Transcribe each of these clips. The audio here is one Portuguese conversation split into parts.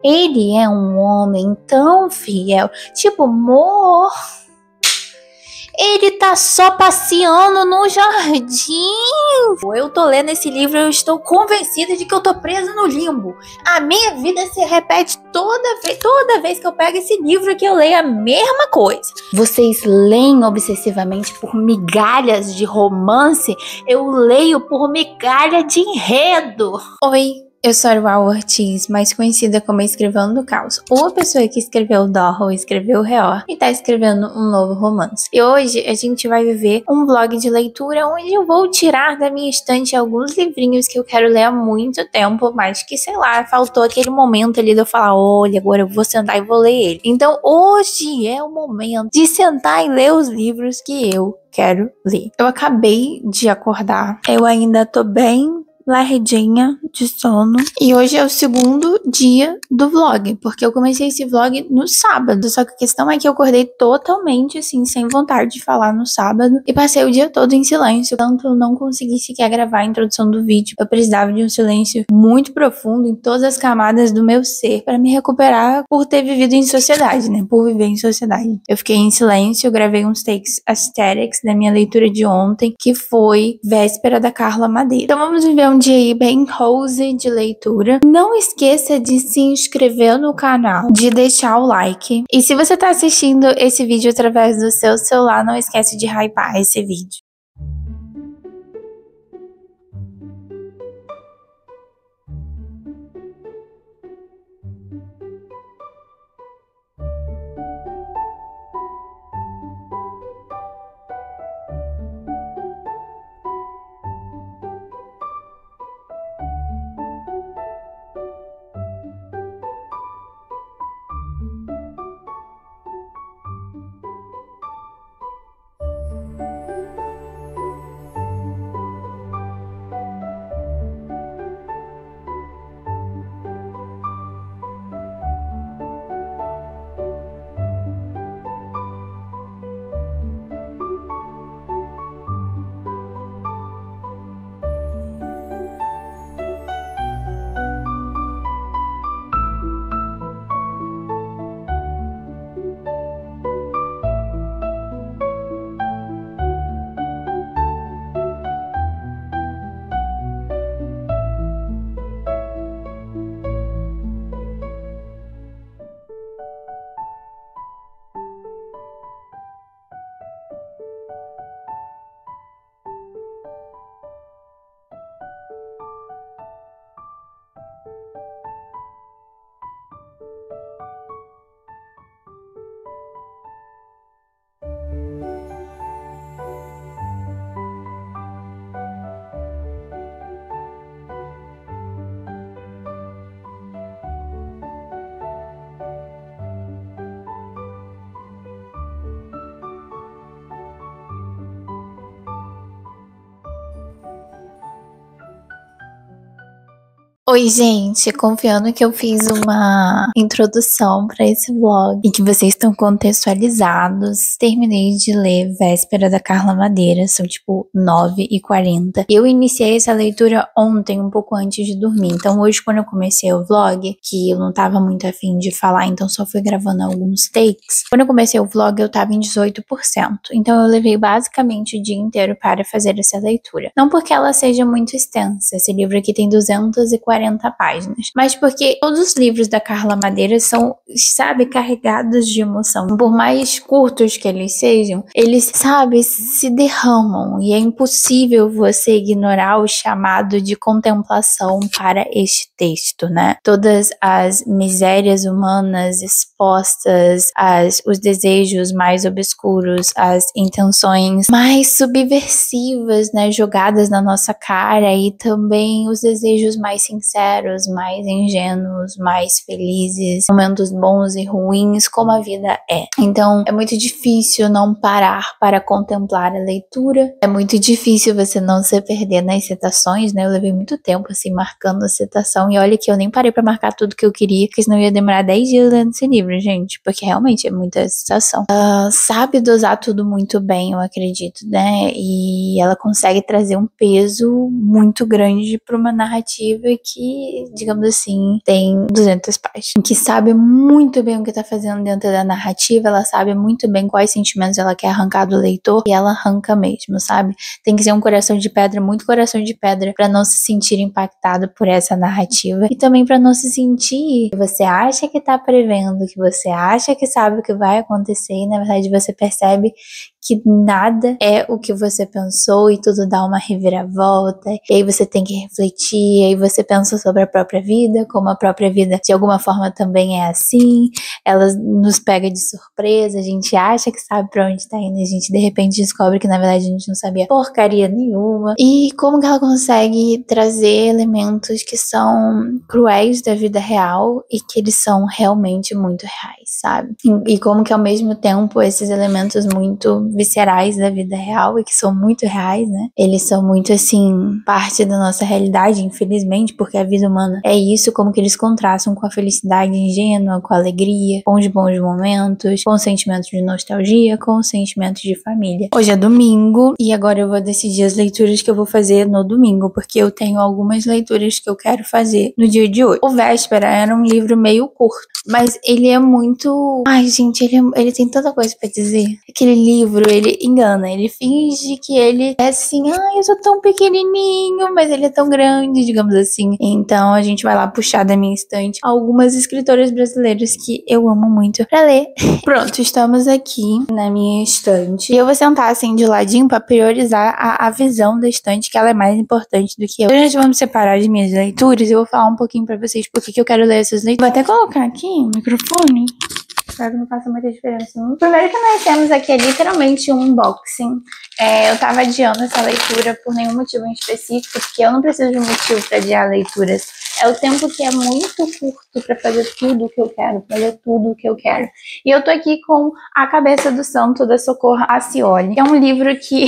Ele é um homem tão fiel. Tipo, amor, ele tá só passeando no jardim. Eu tô lendo esse livro e eu estou convencida de que eu tô presa no limbo. A minha vida se repete toda vez que eu pego esse livro que eu leio a mesma coisa. Vocês leem obsessivamente por migalhas de romance, eu leio por migalha de enredo. Oi, eu sou a Arual Ortiz, mais conhecida como Escrivão do Caos, ou a pessoa que escreveu Dorro, escreveu Reor e tá escrevendo um novo romance. E hoje a gente vai viver um vlog de leitura onde eu vou tirar da minha estante alguns livrinhos que eu quero ler há muito tempo, mas que, sei lá, faltou aquele momento ali de eu falar, olha, agora eu vou sentar e vou ler ele. Então hoje é o momento de sentar e ler os livros que eu quero ler. Eu acabei de acordar, eu ainda tô bem lardinha de sono. E hoje é o segundo dia do vlog, porque eu comecei esse vlog no sábado. Só que a questão é que eu acordei totalmente assim, sem vontade de falar no sábado. E passei o dia todo em silêncio. Tanto eu não consegui sequer gravar a introdução do vídeo. Eu precisava de um silêncio muito profundo em todas as camadas do meu ser para me recuperar por ter vivido em sociedade, né? Por viver em sociedade. Eu fiquei em silêncio, eu gravei uns takes aesthetics da minha leitura de ontem, que foi Véspera da Carla Madeira. Então vamos viver um dia aí bem cozy de leitura. Não esqueça de se inscrever no canal, de deixar o like. E se você tá assistindo esse vídeo através do seu celular, não esquece de hypar esse vídeo. Oi, gente, confiando que eu fiz uma introdução para esse vlog e que vocês estão contextualizados, terminei de ler Véspera da Carla Madeira, são tipo 9h40. Eu iniciei essa leitura ontem, um pouco antes de dormir, então hoje quando eu comecei o vlog, que eu não tava muito afim de falar, então só fui gravando alguns takes, quando eu comecei o vlog eu tava em 18%, então eu levei basicamente o dia inteiro para fazer essa leitura. Não porque ela seja muito extensa, esse livro aqui tem 240 páginas, mas porque todos os livros da Carla Madeira são, sabe, carregados de emoção. Por mais curtos que eles sejam, eles, sabe, se derramam e é impossível você ignorar o chamado de contemplação para este texto, né? Todas as misérias humanas expostas, os desejos mais obscuros, as intenções mais subversivas, né, jogadas na nossa cara, e também os desejos mais sinceros, mais ingênuos, mais felizes, momentos bons e ruins, como a vida é. Então, é muito difícil não parar para contemplar a leitura, é muito difícil você não se perder nas citações, né? Eu levei muito tempo, assim, marcando a citação, e olha que eu nem parei pra marcar tudo que eu queria, porque senão ia demorar 10 dias lendo esse livro, gente, porque realmente é muita citação. Sabe dosar tudo muito bem, eu acredito, né? E ela consegue trazer um peso muito grande pra uma narrativa que que, digamos assim, tem 200 páginas, que sabe muito bem o que tá fazendo dentro da narrativa, ela sabe muito bem quais sentimentos ela quer arrancar do leitor, e ela arranca mesmo, sabe? Tem que ser um coração de pedra, muito coração de pedra, pra não se sentir impactado por essa narrativa, e também pra não se sentir que você acha que tá prevendo, que você acha que sabe o que vai acontecer, e na verdade você percebe que nada é o que você pensou e tudo dá uma reviravolta, e aí você tem que refletir, e aí você pensa sobre a própria vida, como a própria vida de alguma forma também é assim, ela nos pega de surpresa, a gente acha que sabe pra onde tá indo, a gente de repente descobre que na verdade a gente não sabia porcaria nenhuma, e como que ela consegue trazer elementos que são cruéis da vida real e que eles são realmente muito reais, sabe? E como que ao mesmo tempo esses elementos muito viscerais da vida real e que são muito reais, né? Eles são muito, assim, parte da nossa realidade, infelizmente, porque a vida humana é isso, como que eles contrastam com a felicidade ingênua, com a alegria, com os bons momentos, com sentimentos de nostalgia, com sentimentos de família. Hoje é domingo e agora eu vou decidir as leituras que eu vou fazer no domingo, porque eu tenho algumas leituras que eu quero fazer no dia de hoje. O Véspera era um livro meio curto, mas ele é muito... Ai, gente, ele tem tanta coisa pra dizer. Aquele livro, ele engana, ele finge que ele é assim, ai, eu sou tão pequenininho, mas ele é tão grande, digamos assim. Então a gente vai lá puxar da minha estante algumas escritoras brasileiras que eu amo muito pra ler. Pronto, estamos aqui na minha estante. E eu vou sentar assim de ladinho pra priorizar a visão da estante, que ela é mais importante do que eu. Então, a gente vai me separar de minhas leituras e eu vou falar um pouquinho pra vocês porque que eu quero ler essas leituras. Vou até colocar aqui o microfone. Espero que não faça muita diferença. O primeiro que nós temos aqui é literalmente um unboxing. Eu tava adiando essa leitura por nenhum motivo em específico, porque eu não preciso de um motivo pra adiar leituras. É o tempo que é muito curto pra fazer tudo o que eu quero, fazer tudo o que eu quero. E eu tô aqui com A Cabeça do Santo, da Socorro Acioli, que é um livro que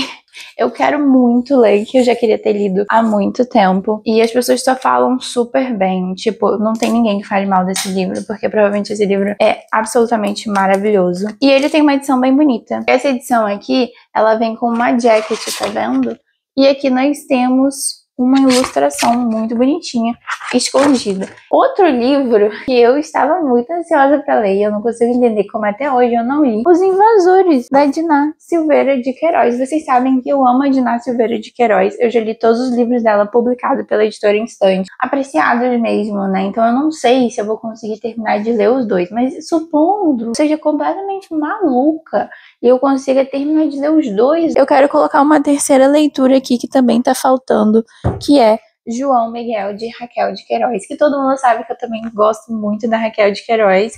eu quero muito ler, que eu já queria ter lido há muito tempo. E as pessoas só falam super bem. Tipo, não tem ninguém que fale mal desse livro, porque provavelmente esse livro é absolutamente maravilhoso. E ele tem uma edição bem bonita. Essa edição aqui, ela vem com uma jacket, tá vendo? E aqui nós temos uma ilustração muito bonitinha, escondida. Outro livro que eu estava muito ansiosa para ler e eu não consigo entender como até hoje eu não li, Os Invasores, da Diná Silveira de Queiroz. Vocês sabem que eu amo a Diná Silveira de Queiroz, eu já li todos os livros dela publicados pela editora Instante, apreciados mesmo, né? Então eu não sei se eu vou conseguir terminar de ler os dois, mas supondo seja completamente maluca e eu consiga terminar de ler os dois, eu quero colocar uma terceira leitura aqui que também tá faltando, que é João Miguel, de Raquel de Queiroz, que todo mundo sabe que eu também gosto muito da Raquel de Queiroz.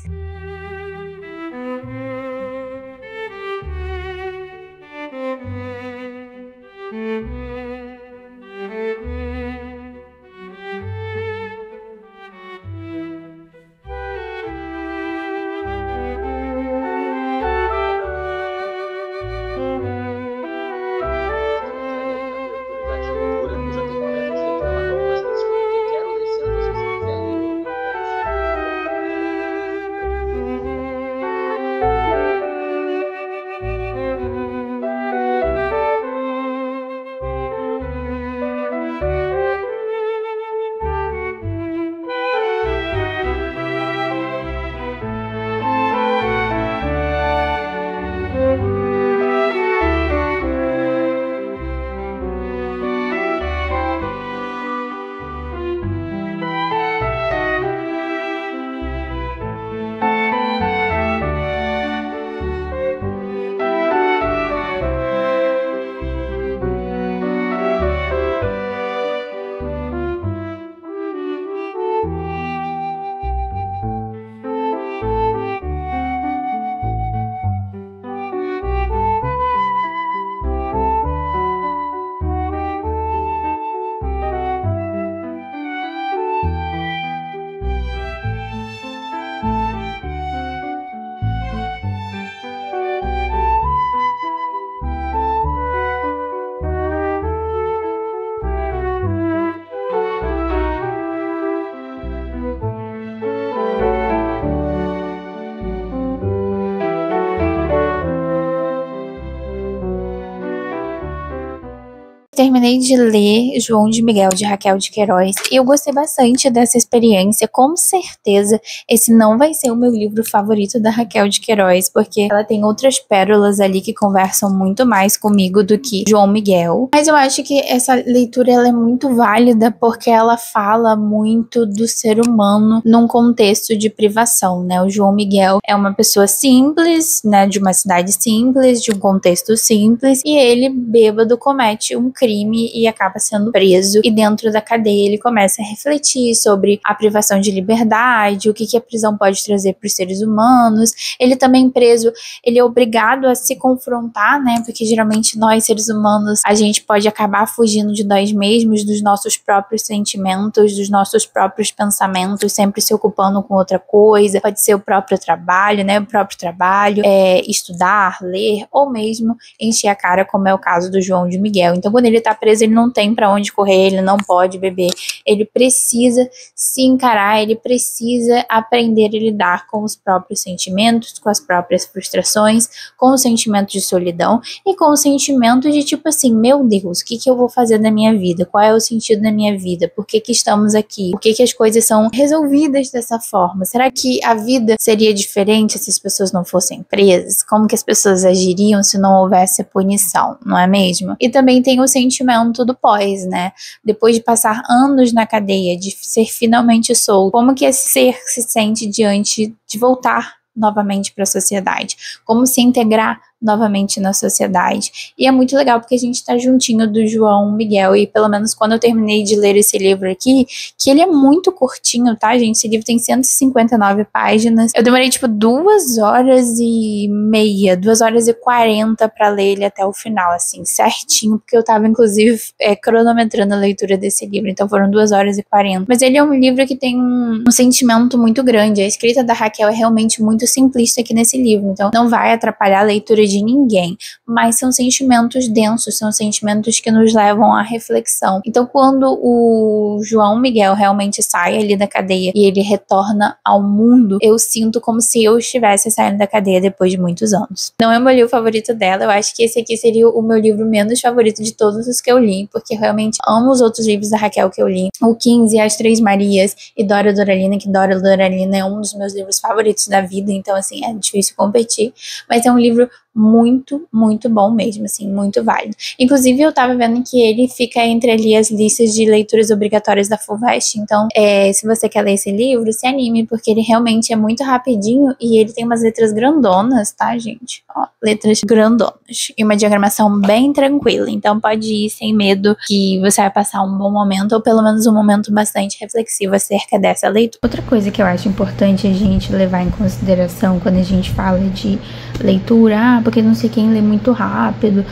Terminei de ler João de Miguel, de Raquel de Queiroz, e eu gostei bastante dessa experiência. Com certeza, esse não vai ser o meu livro favorito da Raquel de Queiroz, porque ela tem outras pérolas ali que conversam muito mais comigo do que João Miguel. Mas eu acho que essa leitura ela é muito válida, porque ela fala muito do ser humano num contexto de privação, né? O João Miguel é uma pessoa simples, né, de uma cidade simples, de um contexto simples, e ele, bêbado, comete um crime e acaba sendo preso, e dentro da cadeia ele começa a refletir sobre a privação de liberdade, o que a prisão pode trazer para os seres humanos. Ele também preso, ele é obrigado a se confrontar, né, porque geralmente nós seres humanos, a gente pode acabar fugindo de nós mesmos, dos nossos próprios sentimentos, dos nossos próprios pensamentos, sempre se ocupando com outra coisa. Pode ser o próprio trabalho, né, o próprio trabalho, estudar, ler, ou mesmo encher a cara, como é o caso do João de Miguel. Então, quando ele tá preso, ele não tem pra onde correr, ele não pode beber, ele precisa se encarar, ele precisa aprender a lidar com os próprios sentimentos, com as próprias frustrações, com o sentimento de solidão e com o sentimento de tipo assim, meu Deus, o que eu vou fazer da minha vida? Qual é o sentido da minha vida? Por que estamos aqui? Por que as coisas são resolvidas dessa forma? Será que a vida seria diferente se as pessoas não fossem presas? Como que as pessoas agiriam se não houvesse a punição, não é mesmo? E também tem o sentimento do pós, né? Depois de passar anos na cadeia, de ser finalmente solto, como que esse ser se sente diante de voltar novamente para a sociedade? Como se integrar novamente na sociedade? E é muito legal porque a gente tá juntinho do João Miguel, e pelo menos quando eu terminei de ler esse livro aqui, que ele é muito curtinho, tá, gente? Esse livro tem 159 páginas. Eu demorei tipo 2h30, 2h40 pra ler ele até o final, assim, certinho, porque eu tava inclusive cronometrando a leitura desse livro, então foram 2h40. Mas ele é um livro que tem um sentimento muito grande. A escrita da Raquel é realmente muito simplista aqui nesse livro, então não vai atrapalhar a leitura de ninguém, mas são sentimentos densos, são sentimentos que nos levam à reflexão. Então, quando o João Miguel realmente sai ali da cadeia e ele retorna ao mundo, eu sinto como se eu estivesse saindo da cadeia depois de muitos anos. Não é o meu livro favorito dela, eu acho que esse aqui seria o meu livro menos favorito de todos os que eu li, porque eu realmente amo os outros livros da Raquel que eu li. O 15, As Três Marias e Dora Doralina, que Dora Doralina é um dos meus livros favoritos da vida, então assim, é difícil competir, mas é um livro muito, muito bom mesmo, assim, muito válido. Inclusive, eu tava vendo que ele fica entre ali as listas de leituras obrigatórias da FUVEST, então, se você quer ler esse livro, se anime, porque ele realmente é muito rapidinho e ele tem umas letras grandonas, tá, gente? Ó, letras grandonas e uma diagramação bem tranquila, então pode ir sem medo que você vai passar um bom momento, ou pelo menos um momento bastante reflexivo acerca dessa leitura. Outra coisa que eu acho importante a gente levar em consideração quando a gente fala de leitura, porque não sei quem lê muito rápido,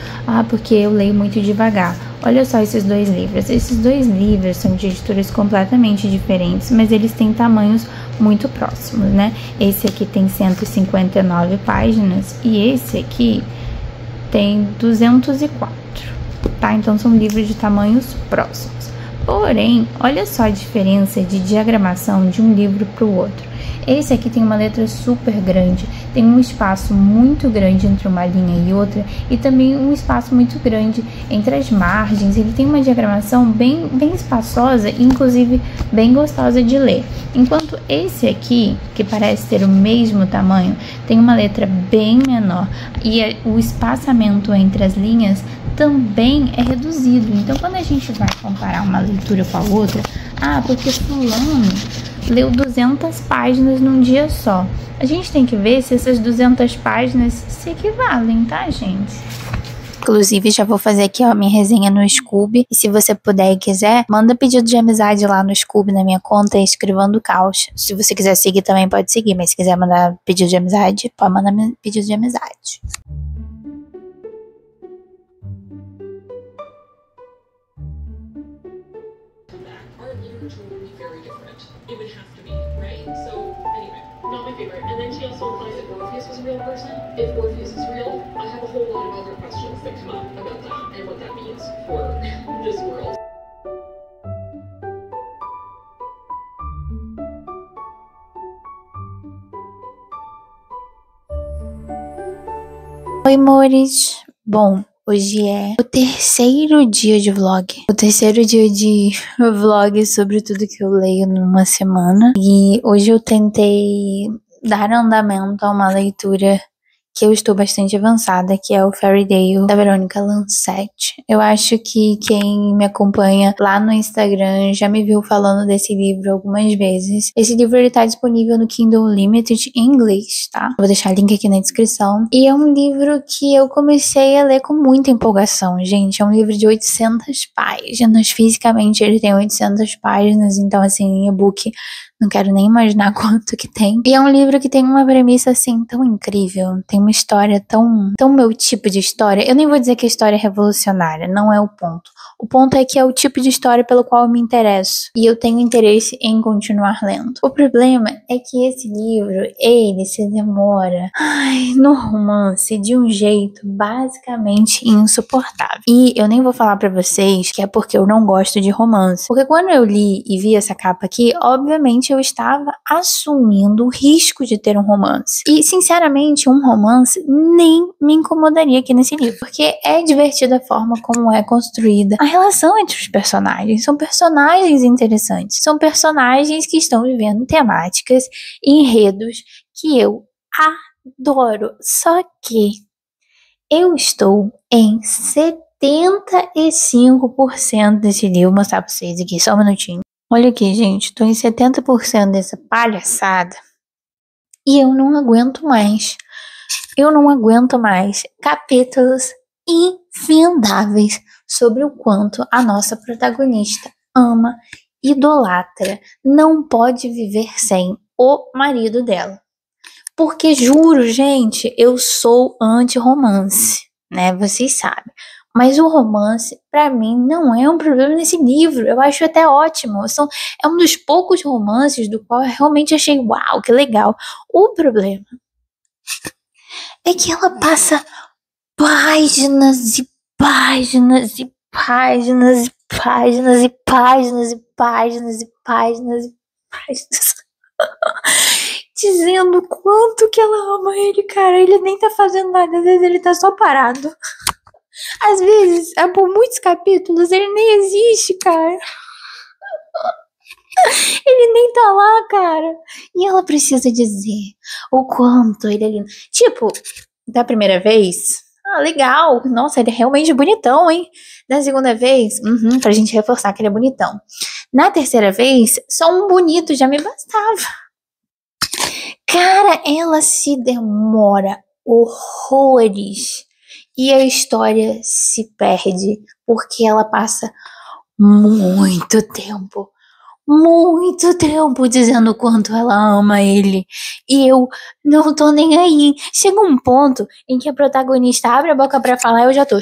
porque eu leio muito devagar. Olha só esses dois livros. Esses dois livros são de editoras completamente diferentes, mas eles têm tamanhos muito próximos, né? Esse aqui tem 159 páginas e esse aqui tem 204, tá? Então são livros de tamanhos próximos. Porém, olha só a diferença de diagramação de um livro para o outro. Esse aqui tem uma letra super grande, tem um espaço muito grande entre uma linha e outra, e também um espaço muito grande entre as margens. Ele tem uma diagramação bem espaçosa e inclusive bem gostosa de ler. Enquanto esse aqui, que parece ter o mesmo tamanho, tem uma letra bem menor e o espaçamento entre as linhas também é reduzido. Então, quando a gente vai comparar uma leitura com a outra, porque fulano leu 200 páginas num dia só. A gente tem que ver se essas 200 páginas se equivalem, tá, gente? Inclusive, já vou fazer aqui, ó, minha resenha no Scoob. E se você puder e quiser, manda pedido de amizade lá no Scoob, na minha conta, Escrivando Caos. Se você quiser seguir também, pode seguir. Mas se quiser mandar pedido de amizade, pode mandar pedido de amizade. It would have to be, right? So, anyway, not my favorite. And then she also implies that Morpheus was a real person. If Morpheus is real, I have a whole lot of other questions that come up about that and what that means for this world. Oi, amores. Bom, Hoje é o terceiro dia de vlog. O terceiro dia de vlog sobre tudo que eu leio numa semana. E hoje eu tentei dar andamento a uma leitura que eu estou bastante avançada, que é o Fairy Tail, da Verônica Lancete. Eu acho que quem me acompanha lá no Instagram já me viu falando desse livro algumas vezes. Esse livro ele tá disponível no Kindle Unlimited em inglês, tá? Vou deixar o link aqui na descrição. E é um livro que eu comecei a ler com muita empolgação, gente. É um livro de 800 páginas. Fisicamente ele tem 800 páginas, então assim, em e-book não quero nem imaginar quanto que tem. E é um livro que tem uma premissa, assim, tão incrível. Tem uma história tão meu tipo de história. Eu nem vou dizer que a história é revolucionária, não é o ponto. O ponto é que é o tipo de história pelo qual eu me interesso. E eu tenho interesse em continuar lendo. O problema é que esse livro, ele se demora, no romance de um jeito basicamente insuportável. E eu nem vou falar pra vocês que é porque eu não gosto de romance. Porque quando eu li e vi essa capa aqui, obviamente eu estava assumindo o risco de ter um romance. E, sinceramente, um romance nem me incomodaria aqui nesse livro. Porque é divertida a forma como é construída a relação entre os personagens. São personagens interessantes. São personagens que estão vivendo temáticas e enredos que eu adoro. Só que eu estou em 75% desse livro. Vou mostrar pra vocês aqui, só um minutinho. Olha aqui, gente, tô em 70% dessa palhaçada e eu não aguento mais. Eu não aguento mais capítulos infindáveis sobre o quanto a nossa protagonista ama, idolatra, não pode viver sem o marido dela. Porque juro, gente, eu sou anti-romance, né? Vocês sabem. Mas o romance, pra mim, não é um problema nesse livro. Eu acho até ótimo. É um dos poucos romances do qual eu realmente achei, uau, que legal. O problema é que ela passa páginas e páginas e páginas e páginas e páginas e páginas e páginas e páginas dizendo o quanto que ela ama ele, cara. Ele nem tá fazendo nada, às vezes ele tá só parado. Às vezes, por muitos capítulos, ele nem existe, cara. Ele nem tá lá, cara. E ela precisa dizer o quanto ele é lindo. Tipo, da primeira vez, legal. Nossa, ele é realmente bonitão, hein? Da segunda vez, pra gente reforçar que ele é bonitão. Na terceira vez, só um bonito já me bastava. Cara, ela se demora horrores. E a história se perde porque ela passa muito tempo dizendo o quanto ela ama ele. E eu não tô nem aí. Chega um ponto em que a protagonista abre a boca pra falar e eu já tô...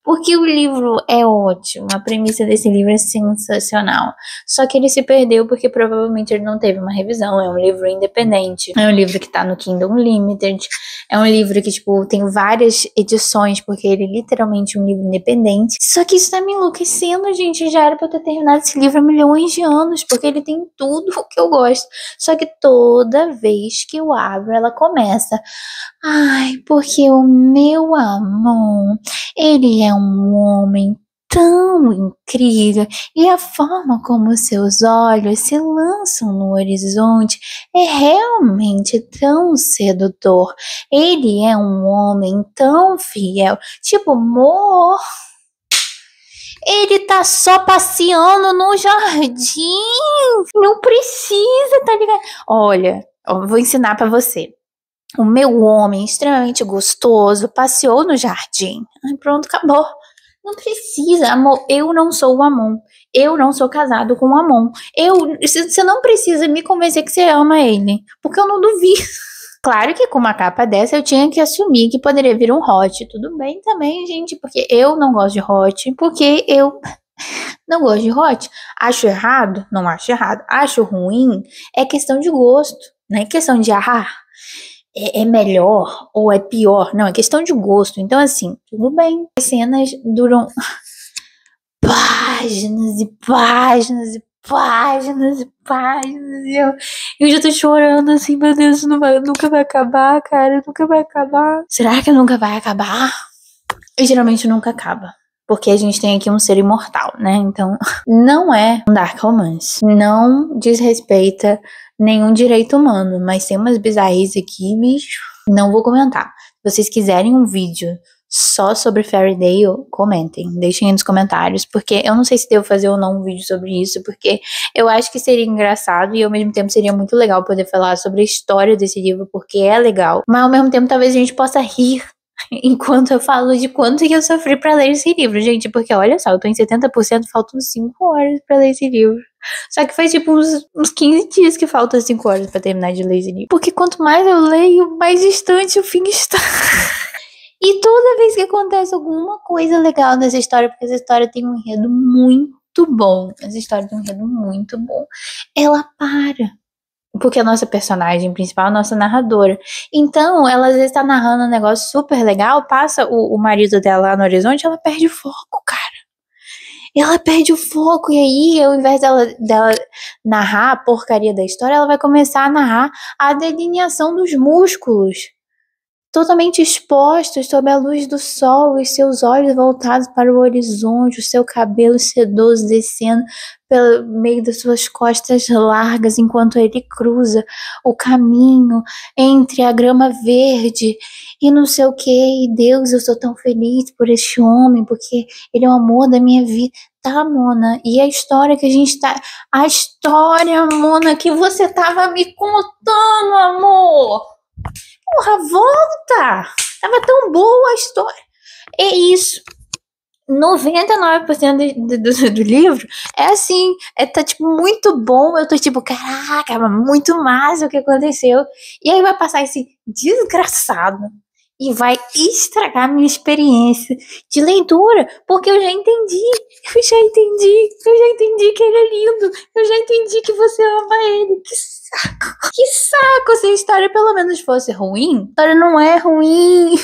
Porque o livro é ótimo, a premissa desse livro é sensacional. Só que ele se perdeu porque provavelmente ele não teve uma revisão. É um livro independente, é um livro que tá no Kindle Unlimited, é um livro que, tipo, tem várias edições, porque ele é literalmente um livro independente. Só que isso tá me enlouquecendo, gente. Já era pra eu ter terminado esse livro há milhões de anos, porque ele tem tudo o que eu gosto. Só que toda vez que eu abro, ela começa... porque o meu amor, ele é um homem tão incrível e a forma como seus olhos se lançam no horizonte é realmente tão sedutor. Ele é um homem tão fiel. Tipo, amor, ele tá só passeando no jardim. Não precisa, tá ligado? Olha, eu vou ensinar pra você. O meu homem extremamente gostoso passeou no jardim. Pronto, acabou. Não precisa, amor. Eu não sou o Amon. Eu não sou casado com o Amon. Você não precisa me convencer que você ama ele. Porque eu não duvido. Claro que com uma capa dessa eu tinha que assumir que poderia vir um hot. Tudo bem também, gente. Porque eu não gosto de hot. Porque eu não gosto de hot. Acho errado? Não acho errado. Acho ruim? É questão de gosto. Não é questão de é melhor ou é pior. Não, é questão de gosto. Então, assim, tudo bem. As cenas duram páginas e páginas e páginas e páginas. E eu já tô chorando assim, meu Deus, nunca vai acabar, cara, nunca vai acabar. Será que nunca vai acabar? E geralmente nunca acaba. Porque a gente tem aqui um ser imortal, né? Então, não é um dark romance. Não desrespeita nenhum direito humano. Mas tem umas bizarrices aqui, bicho. Não vou comentar. Se vocês quiserem um vídeo só sobre Fairy Tail, comentem. Deixem aí nos comentários. Porque eu não sei se devo fazer ou não um vídeo sobre isso. Porque eu acho que seria engraçado. E ao mesmo tempo seria muito legal poder falar sobre a história desse livro. Porque é legal. Mas ao mesmo tempo talvez a gente possa rir enquanto eu falo de quanto que eu sofri pra ler esse livro, gente, porque olha só, eu tô em 70%, faltam 5 horas pra ler esse livro. Só que faz tipo uns 15 dias que faltam 5 horas pra terminar de ler esse livro. Porque quanto mais eu leio, mais distante o fim está. E toda vez que acontece alguma coisa legal nessa história, porque essa história tem um enredo muito bom, essa história tem um enredo muito bom, ela para. Porque a nossa personagem principal é a nossa narradora. Então, ela às vezes tá narrando um negócio super legal, passa o marido dela lá no horizonte, ela perde o foco, cara. Ela perde o foco, e aí, ao invés dela narrar a porcaria da história, ela vai começar a narrar a delineação dos músculos. Totalmente expostos sob a luz do sol, os seus olhos voltados para o horizonte, o seu cabelo sedoso descendo pelo meio das suas costas largas, enquanto ele cruza o caminho entre a grama verde e não sei o que. E Deus, eu sou tão feliz por este homem, porque ele é o amor da minha vida. Tá, Mona? E a história que a gente tá... A história, Mona, que você tava me contando, amor! Porra, volta! Tava tão boa a história. É isso. 99% do livro é assim. Tá tipo muito bom. Eu tô tipo, caraca, muito massa o que aconteceu. E aí vai passar esse desgraçado e vai estragar minha experiência de leitura. Porque eu já entendi. Eu já entendi que ele é lindo. Eu já entendi que você ama ele. Que saco. Que saco se a história pelo menos fosse ruim. A história não é ruim.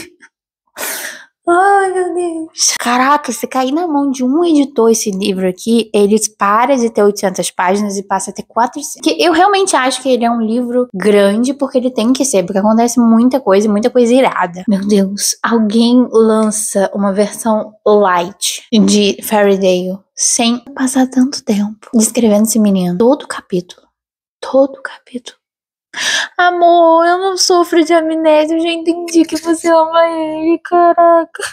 Ai, meu Deus. Caraca, se cair na mão de um editor esse livro aqui, ele para de ter 800 páginas e passa a ter 400. Que eu realmente acho que ele é um livro grande, porque ele tem que ser, porque acontece muita coisa irada. Meu Deus, alguém lança uma versão light de Fairy Tail sem passar tanto tempo descrevendo esse menino. Todo capítulo. Amor, eu não sofro de amnésia, eu já entendi que você ama ele, caraca.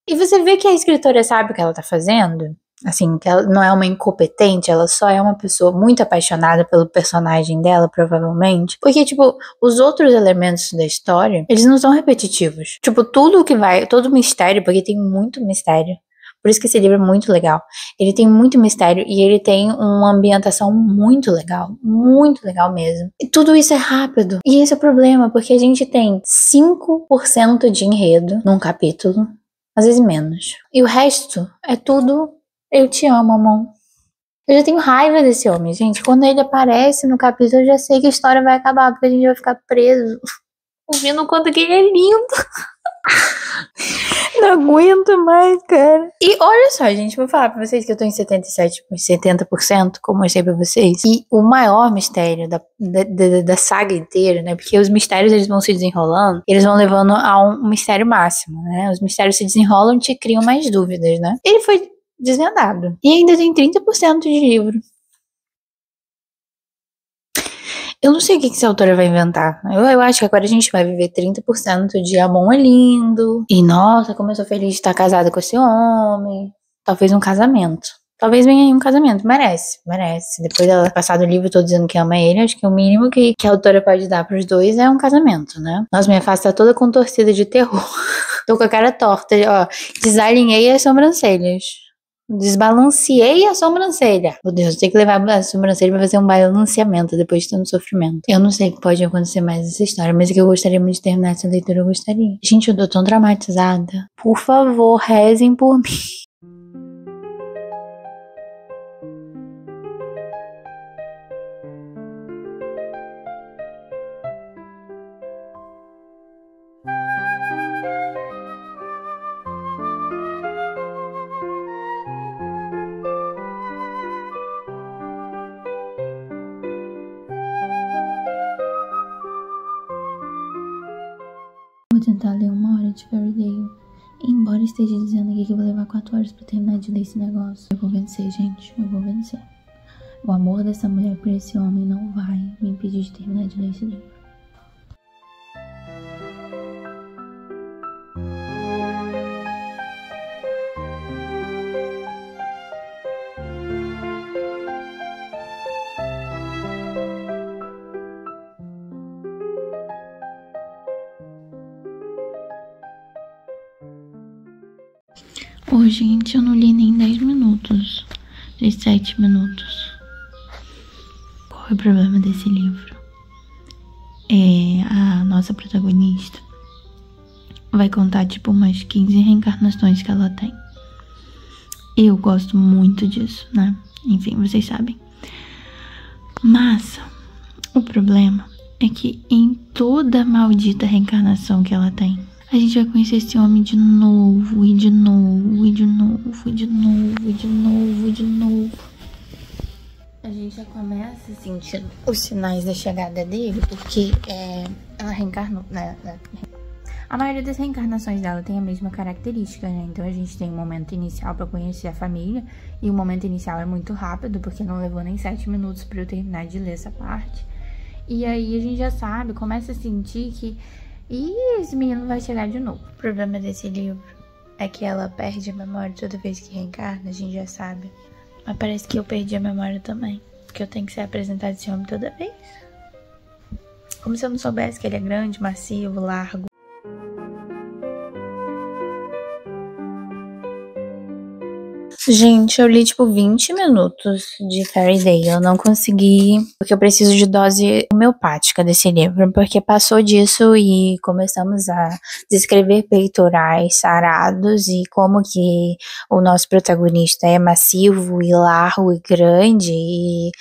E você vê que a escritora sabe o que ela tá fazendo? Assim, que ela não é uma incompetente, ela só é uma pessoa muito apaixonada pelo personagem dela, provavelmente. Porque, tipo, os outros elementos da história, eles não são repetitivos. Tipo, todo mistério, porque tem muito mistério. Por isso que esse livro é muito legal. Ele tem muito mistério e ele tem uma ambientação muito legal mesmo. E tudo isso é rápido. E esse é o problema, porque a gente tem 5% de enredo num capítulo, às vezes menos. E o resto é tudo eu te amo, amor. Eu já tenho raiva desse homem, gente. Quando ele aparece no capítulo, eu já sei que a história vai acabar, porque a gente vai ficar preso ouvindo o quanto que ele é lindo. Não aguento mais, cara. E olha só, gente, vou falar pra vocês que eu tô em 70%, como eu mostrei pra vocês. E o maior mistério da saga inteira, né? Porque os mistérios, eles vão se desenrolando, eles vão levando a um mistério máximo, né? Os mistérios se desenrolam e te criam mais dúvidas, né? Ele foi desvendado. E ainda tem 30% de livro. Eu não sei o que essa autora vai inventar. Eu acho que agora a gente vai viver 30% de Amon é lindo. E nossa, como eu sou feliz de estar casada com esse homem. Talvez um casamento. Talvez venha aí um casamento. Merece. Depois dela passar do livro todo dizendo que ama ele, acho que o mínimo que a autora pode dar pros dois é um casamento, né? Nossa, minha face tá toda contorcida de terror. Tô com a cara torta, ó. Desalinhei as sobrancelhas. Desbalanceei a sobrancelha. Meu Deus, eu tenho que levar a sobrancelha pra fazer um balanceamento depois de tanto sofrimento. Eu não sei o que pode acontecer mais nessa história, mas é que eu gostaria muito de terminar essa leitura, eu gostaria. Gente, eu tô tão traumatizada. Por favor, rezem por mim. tentar ler 1 hora de Fairytale. Embora esteja dizendo aqui que eu vou levar 4 horas pra terminar de ler esse negócio. Eu vou vencer, gente. Eu vou vencer. O amor dessa mulher por esse homem não vai me impedir de terminar de ler esse livro. Ô, gente, eu não li nem 10 minutos. De 7 minutos. Qual é o problema desse livro? A nossa protagonista vai contar, tipo, umas 15 reencarnações que ela tem. Eu gosto muito disso, né? Enfim, vocês sabem. Mas o problema é que em toda maldita reencarnação que ela tem, a gente vai conhecer esse homem de novo, e de novo, e de novo, e de novo, e de novo, e de novo. A gente já começa sentindo os sinais da chegada dele, porque ela reencarnou, né? A maioria das reencarnações dela tem a mesma característica, né? Então a gente tem um momento inicial pra conhecer a família, e o momento inicial é muito rápido, porque não levou nem 7 minutos pra eu terminar de ler essa parte. E aí a gente já sabe, começa a sentir que esse menino vai chegar de novo. O problema desse livro é que ela perde a memória toda vez que reencarna, a gente já sabe. Mas parece que eu perdi a memória também, porque eu tenho que ser apresentada esse homem toda vez. Como se eu não soubesse que ele é grande, macio, largo. Gente, eu li tipo 20 minutos de Fairytale. Eu não consegui, porque eu preciso de dose homeopática desse livro, porque passou disso e começamos a descrever peitorais sarados e como que o nosso protagonista é massivo e largo e grande e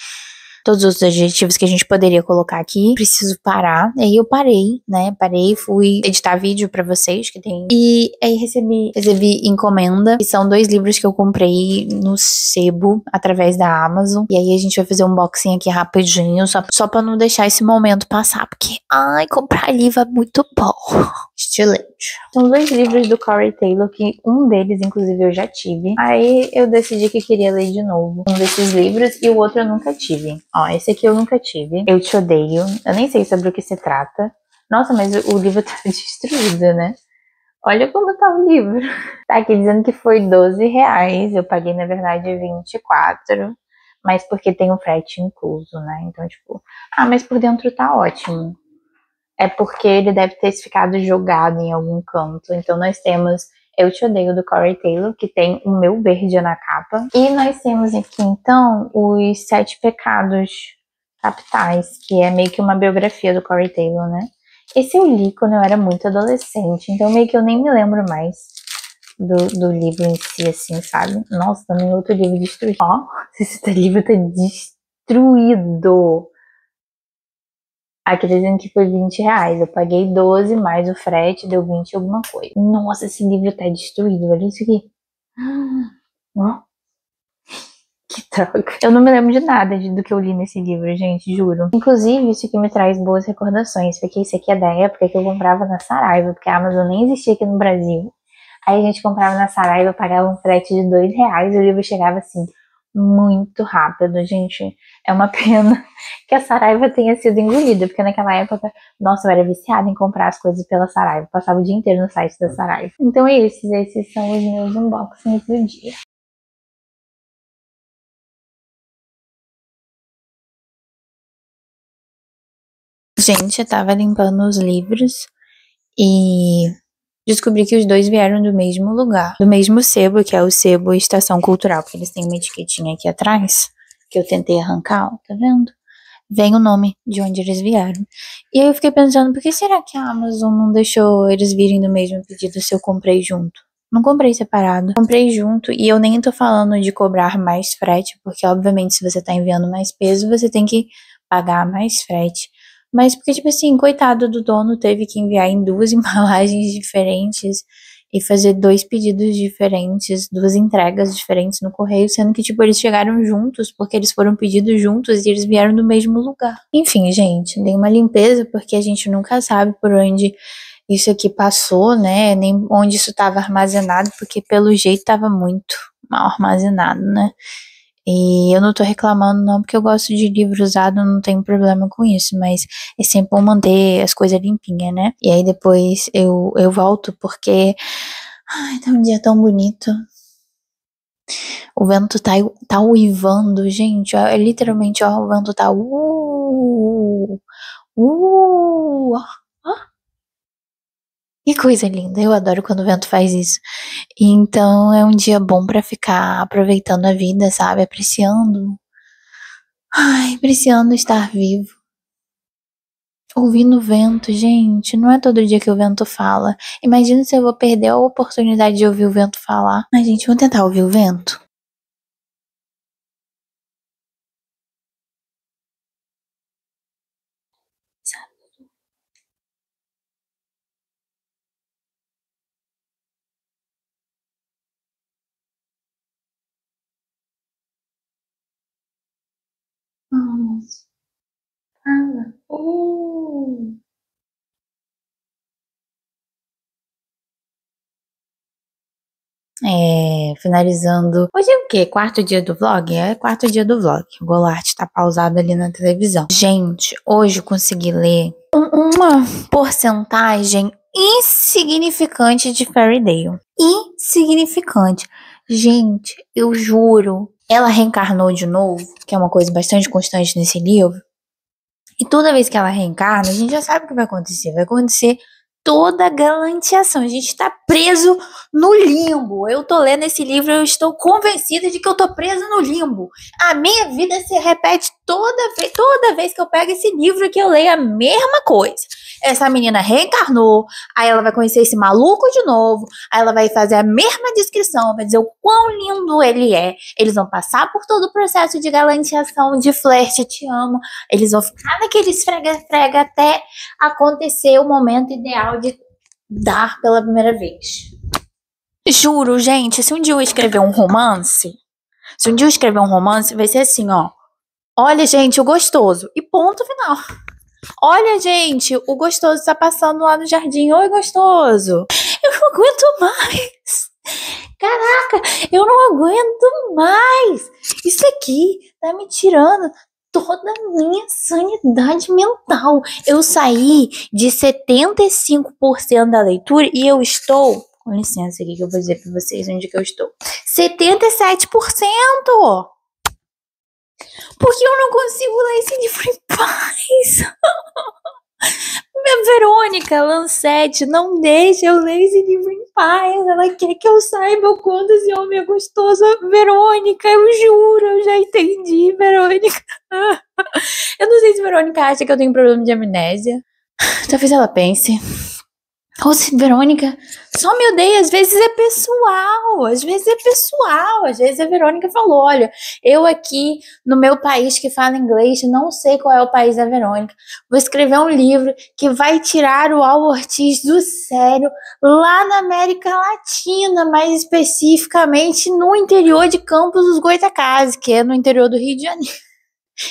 todos os adjetivos que a gente poderia colocar aqui. Preciso parar. E aí eu parei, né? Parei, fui editar vídeo pra vocês que tem. E aí recebi encomenda. E são 2 livros que eu comprei no sebo através da Amazon. E aí a gente vai fazer um unboxing aqui rapidinho, só pra não deixar esse momento passar, porque comprar livro é muito bom. Estilete. São 2 livros do Corey Taylor, que um deles, inclusive, eu já tive. Aí eu decidi que queria ler de novo um desses livros e o outro eu nunca tive. Ó, esse aqui eu nunca tive. Eu Te Odeio. Eu nem sei sobre o que se trata. Nossa, mas o livro tá destruído, né? Olha como tá o livro. Tá aqui dizendo que foi R$12. Eu paguei, na verdade, 24. Mas porque tem um frete incluso, né? Então, tipo... mas por dentro tá ótimo. É porque ele deve ter ficado jogado em algum canto. Então nós temos Eu Te Odeio, do Corey Taylor, que tem o meu verde na capa. E nós temos aqui, então, os 7 Pecados Capitais, que é meio que uma biografia do Corey Taylor, né? Esse eu li quando eu era muito adolescente, então meio que eu nem me lembro mais do livro em si, assim, sabe? Nossa, também outro livro destruído. Ó, esse livro tá destruído. Aqui tá dizendo que foi R$20. Eu paguei 12 mais o frete, deu 20 alguma coisa. Nossa, esse livro tá destruído. Olha isso aqui. Ó. Que troca. Eu não me lembro de nada do que eu li nesse livro, gente, juro. Inclusive, isso aqui me traz boas recordações, porque isso aqui é da época que eu comprava na Saraiva, porque a Amazon nem existia aqui no Brasil. Aí a gente comprava na Saraiva, pagava um frete de R$2, o livro chegava assim, muito rápido, gente. É uma pena que a Saraiva tenha sido engolida, porque naquela época, nossa, eu era viciada em comprar as coisas pela Saraiva. Passava o dia inteiro no site da Saraiva. Então esses são os meus unboxings do dia. Gente, eu tava limpando os livros e descobri que os 2 vieram do mesmo lugar, do mesmo sebo, que é o sebo Estação Cultural, porque eles têm uma etiquetinha aqui atrás, que eu tentei arrancar, ó, tá vendo? Vem o nome de onde eles vieram. E aí eu fiquei pensando, por que será que a Amazon não deixou eles virem do mesmo pedido se eu comprei junto? Não comprei separado, comprei junto, e eu nem tô falando de cobrar mais frete, porque obviamente se você tá enviando mais peso, você tem que pagar mais frete. Mas porque, tipo assim, coitado do dono, teve que enviar em 2 embalagens diferentes e fazer 2 pedidos diferentes, 2 entregas diferentes no correio, sendo que, tipo, eles chegaram juntos, porque eles foram pedidos juntos e eles vieram do mesmo lugar. Enfim, gente, dei uma limpeza, porque a gente nunca sabe por onde isso aqui passou, né? Nem onde isso estava armazenado, porque pelo jeito estava muito mal armazenado, né? E eu não tô reclamando não, porque eu gosto de livro usado, não tenho problema com isso, mas é sempre bom manter as coisas limpinhas, né? E aí depois eu volto porque, ai, tá um dia tão bonito. O vento tá uivando, gente, ó, literalmente, ó, o vento tá ó. Que coisa linda, eu adoro quando o vento faz isso. Então é um dia bom pra ficar aproveitando a vida, sabe? Apreciando. Ai, apreciando estar vivo. Ouvindo o vento, gente, não é todo dia que o vento fala. Imagina se eu vou perder a oportunidade de ouvir o vento falar. Ai, gente, vamos tentar ouvir o vento? Vamos, fala. Finalizando. Hoje é o quê? Quarto dia do vlog? É quarto dia do vlog. O Golart tá pausado ali na televisão. Gente, hoje eu consegui ler uma porcentagem insignificante de Fairytale. Insignificante. Gente, eu juro. Ela reencarnou de novo, que é uma coisa bastante constante nesse livro. E toda vez que ela reencarna, a gente já sabe o que vai acontecer. Vai acontecer toda a galanteação. A gente tá preso no limbo. Eu tô lendo esse livro, eu estou convencida de que eu tô presa no limbo. A minha vida se repete toda vez que eu pego esse livro que eu leio a mesma coisa. Essa menina reencarnou, aí ela vai conhecer esse maluco de novo, aí ela vai fazer a mesma descrição, vai dizer o quão lindo ele é. Eles vão passar por todo o processo de galanteação, de flerte, te amo. Eles vão ficar naquele esfrega-esfrega até acontecer o momento ideal de dar pela primeira vez. Juro, gente, se um dia eu escrever um romance, vai ser assim, ó. Olha, gente, o gostoso. E ponto final. Olha, gente, o gostoso tá passando lá no jardim. Oi, gostoso. Eu não aguento mais. Caraca, eu não aguento mais. Isso aqui tá me tirando toda a minha sanidade mental. Eu saí de 75% da leitura e eu estou... Com licença aqui que eu vou dizer pra vocês onde que eu estou. 77%! Porque eu não consigo ler esse livro em paz. Minha Verônica Lancete não deixa eu ler esse livro em paz. Ela quer que eu saiba o quanto esse homem é gostoso. Verônica, eu juro, eu já entendi, Verônica. Eu não sei se Verônica acha que eu tenho problema de amnésia. Talvez ela pense. Ou se Verônica só me odeia, às vezes é pessoal, às vezes a Verônica falou, olha, eu aqui no meu país que fala inglês, não sei qual é o país da Verônica, vou escrever um livro que vai tirar o Al Ortiz do sério lá na América Latina, mais especificamente no interior de Campos dos Goytacazes, que é no interior do Rio de Janeiro.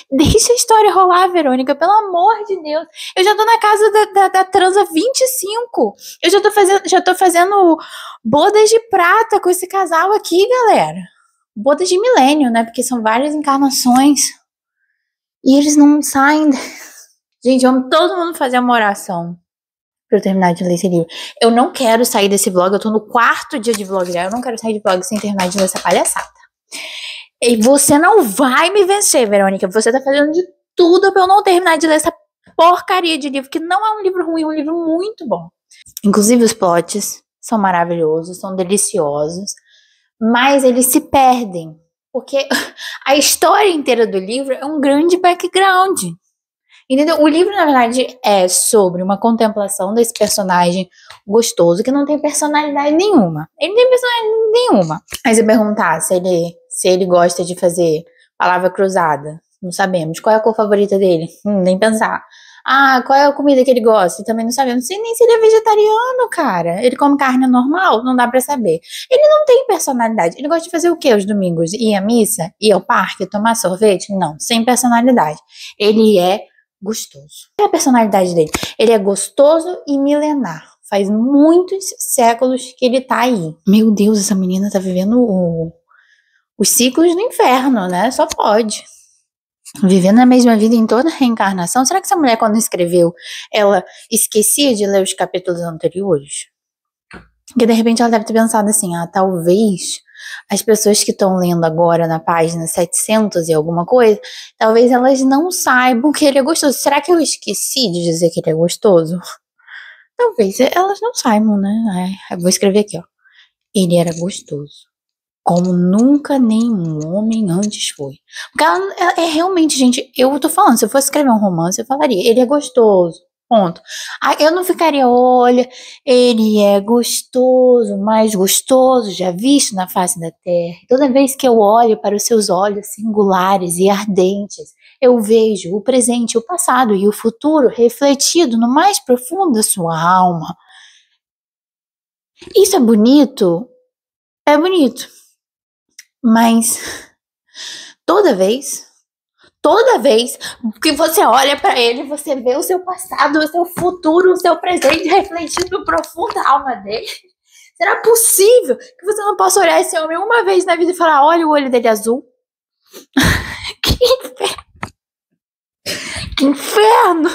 Deixa a história rolar, Verônica, pelo amor de Deus. Eu já tô na casa da transa 25. Eu já tô fazendo bodas de prata com esse casal aqui, galera. Bodas de milênio, né? Porque são várias encarnações. E eles não saem. Gente, vamos todo mundo fazer uma oração pra eu terminar de ler esse livro. Eu não quero sair desse vlog. Eu tô no quarto dia de vlog já. Eu não quero sair de vlog sem terminar de ler essa palhaçada. E você não vai me vencer, Verônica. Você tá fazendo de tudo pra eu não terminar de ler essa porcaria de livro, que não é um livro ruim, é um livro muito bom. Inclusive os plots são maravilhosos, são deliciosos, mas eles se perdem, porque a história inteira do livro é um grande background. Entendeu? O livro, na verdade, é sobre uma contemplação desse personagem gostoso que não tem personalidade nenhuma. Ele não tem personalidade nenhuma. Aí você perguntar se ele gosta de fazer palavra cruzada. Não sabemos. Qual é a cor favorita dele? Nem pensar. Ah, qual é a comida que ele gosta? Também não sabemos. Nem se ele é vegetariano, cara. Ele come carne normal? Não dá pra saber. Ele não tem personalidade. Ele gosta de fazer o quê aos domingos? Ir à missa? Ir ao parque? Tomar sorvete? Não, sem personalidade. Ele é gostoso. Qual é a personalidade dele? Ele é gostoso e milenar. Faz muitos séculos que ele tá aí. Meu Deus, essa menina tá vivendo os ciclos do inferno, né? Só pode. Vivendo a mesma vida em toda a reencarnação. Será que essa mulher, quando escreveu, ela esquecia de ler os capítulos anteriores? Porque de repente ela deve ter pensado assim, talvez as pessoas que estão lendo agora na página 700 e alguma coisa, talvez elas não saibam que ele é gostoso. Será que eu esqueci de dizer que ele é gostoso? Talvez elas não saibam, né? Eu vou escrever aqui, ó. Ele era gostoso, como nunca nenhum homem antes foi. Porque ela é realmente, gente, eu tô falando, se eu fosse escrever um romance, eu falaria, ele é gostoso, ponto. Eu não ficaria, olha, ele é gostoso, mais gostoso já visto na face da terra. Toda vez que eu olho para os seus olhos singulares e ardentes, eu vejo o presente, o passado e o futuro refletido no mais profundo da sua alma. Isso é bonito? É bonito. Mas toda vez que você olha pra ele, você vê o seu passado, o seu futuro, o seu presente refletido no profundo da alma dele. Será possível que você não possa olhar esse homem uma vez na vida e falar, olha o olho dele azul? Que inferno! Que inferno!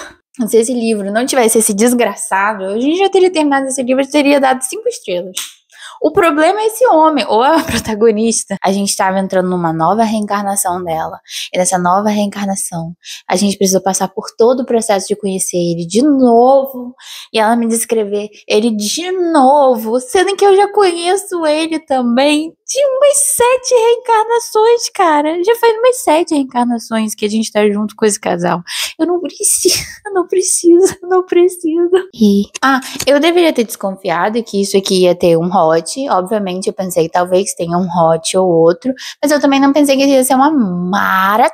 Se esse livro não tivesse esse desgraçado, a gente já teria terminado esse livro e teria dado 5 estrelas. O problema é esse homem, ou a protagonista. A gente estava entrando numa nova reencarnação dela. E nessa nova reencarnação, a gente precisou passar por todo o processo de conhecer ele de novo. E ela me descrever ele de novo, sendo que eu já conheço ele também de umas 7 reencarnações, cara. Já faz umas 7 reencarnações que a gente tá junto com esse casal. Eu não preciso. E, eu deveria ter desconfiado que isso aqui ia ter um hot. Obviamente, eu pensei que talvez tenha um hot ou outro. Mas eu também não pensei que ia ser uma maratona.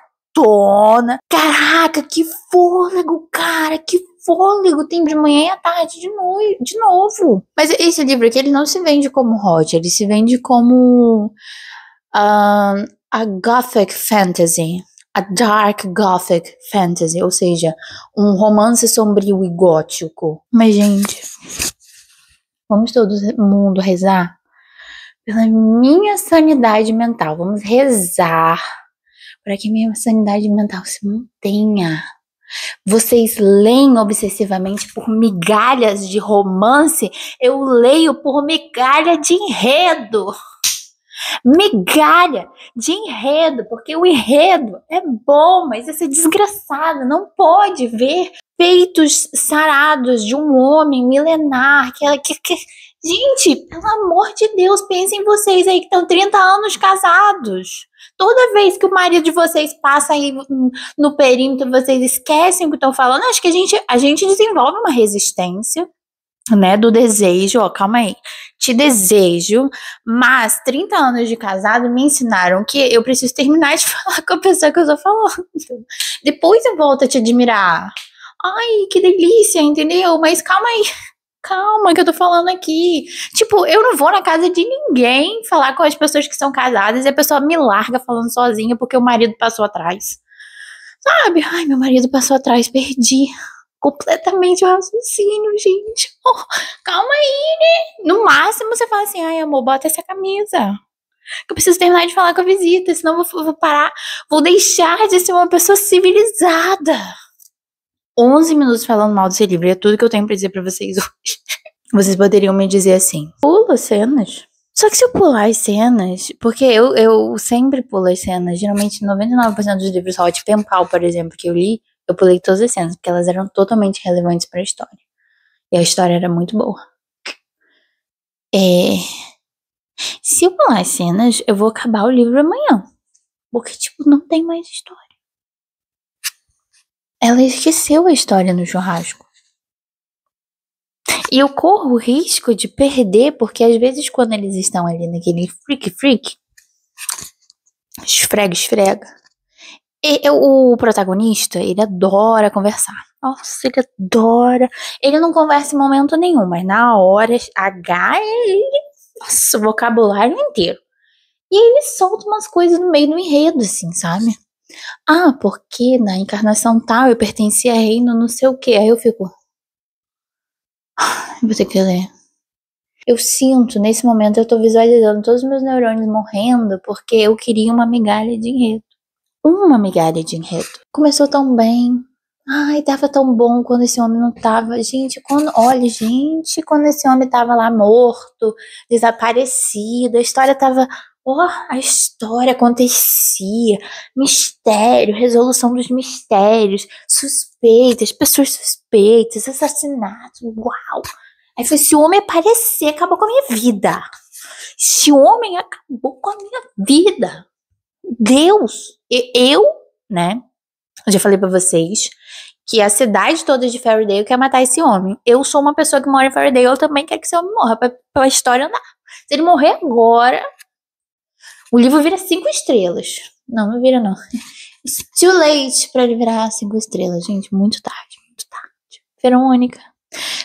Caraca, que fôlego, cara, que fôlego. Tem de manhã e à tarde de novo. Mas esse livro aqui, ele não se vende como hot. Ele se vende como a gothic fantasy. A dark gothic fantasy, ou seja, um romance sombrio e gótico. Mas, gente, vamos todo mundo rezar pela minha sanidade mental. Vamos rezar para que minha sanidade mental se mantenha. Vocês leem obsessivamente por migalhas de romance, eu leio por migalha de enredo. Migalha de enredo, porque o enredo é bom, mas essa desgraçada não pode ver peitos sarados de um homem milenar, Gente, pelo amor de Deus, pensem em vocês aí que estão 30 anos casados. Toda vez que o marido de vocês passa aí no perímetro, vocês esquecem o que estão falando, acho que a gente desenvolve uma resistência, né, do desejo, calma aí, te desejo, mas 30 anos de casado me ensinaram que eu preciso terminar de falar com a pessoa que eu tô falando, depois eu volto a te admirar, ai, que delícia, entendeu, mas calma aí, calma que eu tô falando aqui, tipo, eu não vou na casa de ninguém falar com as pessoas que são casadas e a pessoa me larga falando sozinha porque o marido passou atrás, sabe, ai, meu marido passou atrás, perdi completamente o raciocínio, gente. Calma aí, né? No máximo você fala assim, ai amor, bota essa camisa. Que eu preciso terminar de falar com a visita, senão eu vou parar, vou deixar de ser uma pessoa civilizada. 11 minutos falando mal desse livro, é tudo que eu tenho pra dizer pra vocês hoje. Vocês poderiam me dizer assim, pula cenas. Só que se eu pular as cenas, porque eu sempre pulo as cenas, geralmente 99% dos livros hot, Penpal, por exemplo, que eu li, eu pulei todas as cenas, porque elas eram totalmente relevantes para a história. E a história era muito boa. Se eu pular as cenas, eu vou acabar o livro amanhã. Porque, tipo, não tem mais história. Ela esqueceu a história no churrasco. E eu corro o risco de perder, porque às vezes quando eles estão ali naquele freak, esfrega, o protagonista, ele adora conversar. Nossa, ele adora. Ele não conversa em momento nenhum, mas na hora H, nossa, o vocabulário inteiro. E ele solta umas coisas no meio do enredo, assim, sabe? Porque na encarnação tal eu pertencia a reino não sei o que. Aí eu fico... Você quer ler? Eu sinto, nesse momento, eu tô visualizando todos os meus neurônios morrendo porque eu queria uma migalha de enredo. Uma migalha de enredo. Começou tão bem. Ai, tava tão bom quando esse homem não tava. Gente, quando esse homem tava lá morto, desaparecido, a história tava. A história acontecia. Mistério, resolução dos mistérios, suspeitas, pessoas suspeitas, assassinatos. Uau! Aí foi esse homem aparecer, acabou com a minha vida. Esse homem acabou com a minha vida. Deus, né? Eu já falei pra vocês que a cidade toda de Fairdale quer matar esse homem. Eu sou uma pessoa que mora em Fairdale, eu também quero que esse homem morra pra história andar. Se ele morrer agora, o livro vira 5 estrelas. Não vira não. It's too late pra ele virar 5 estrelas, gente. Muito tarde, muito tarde.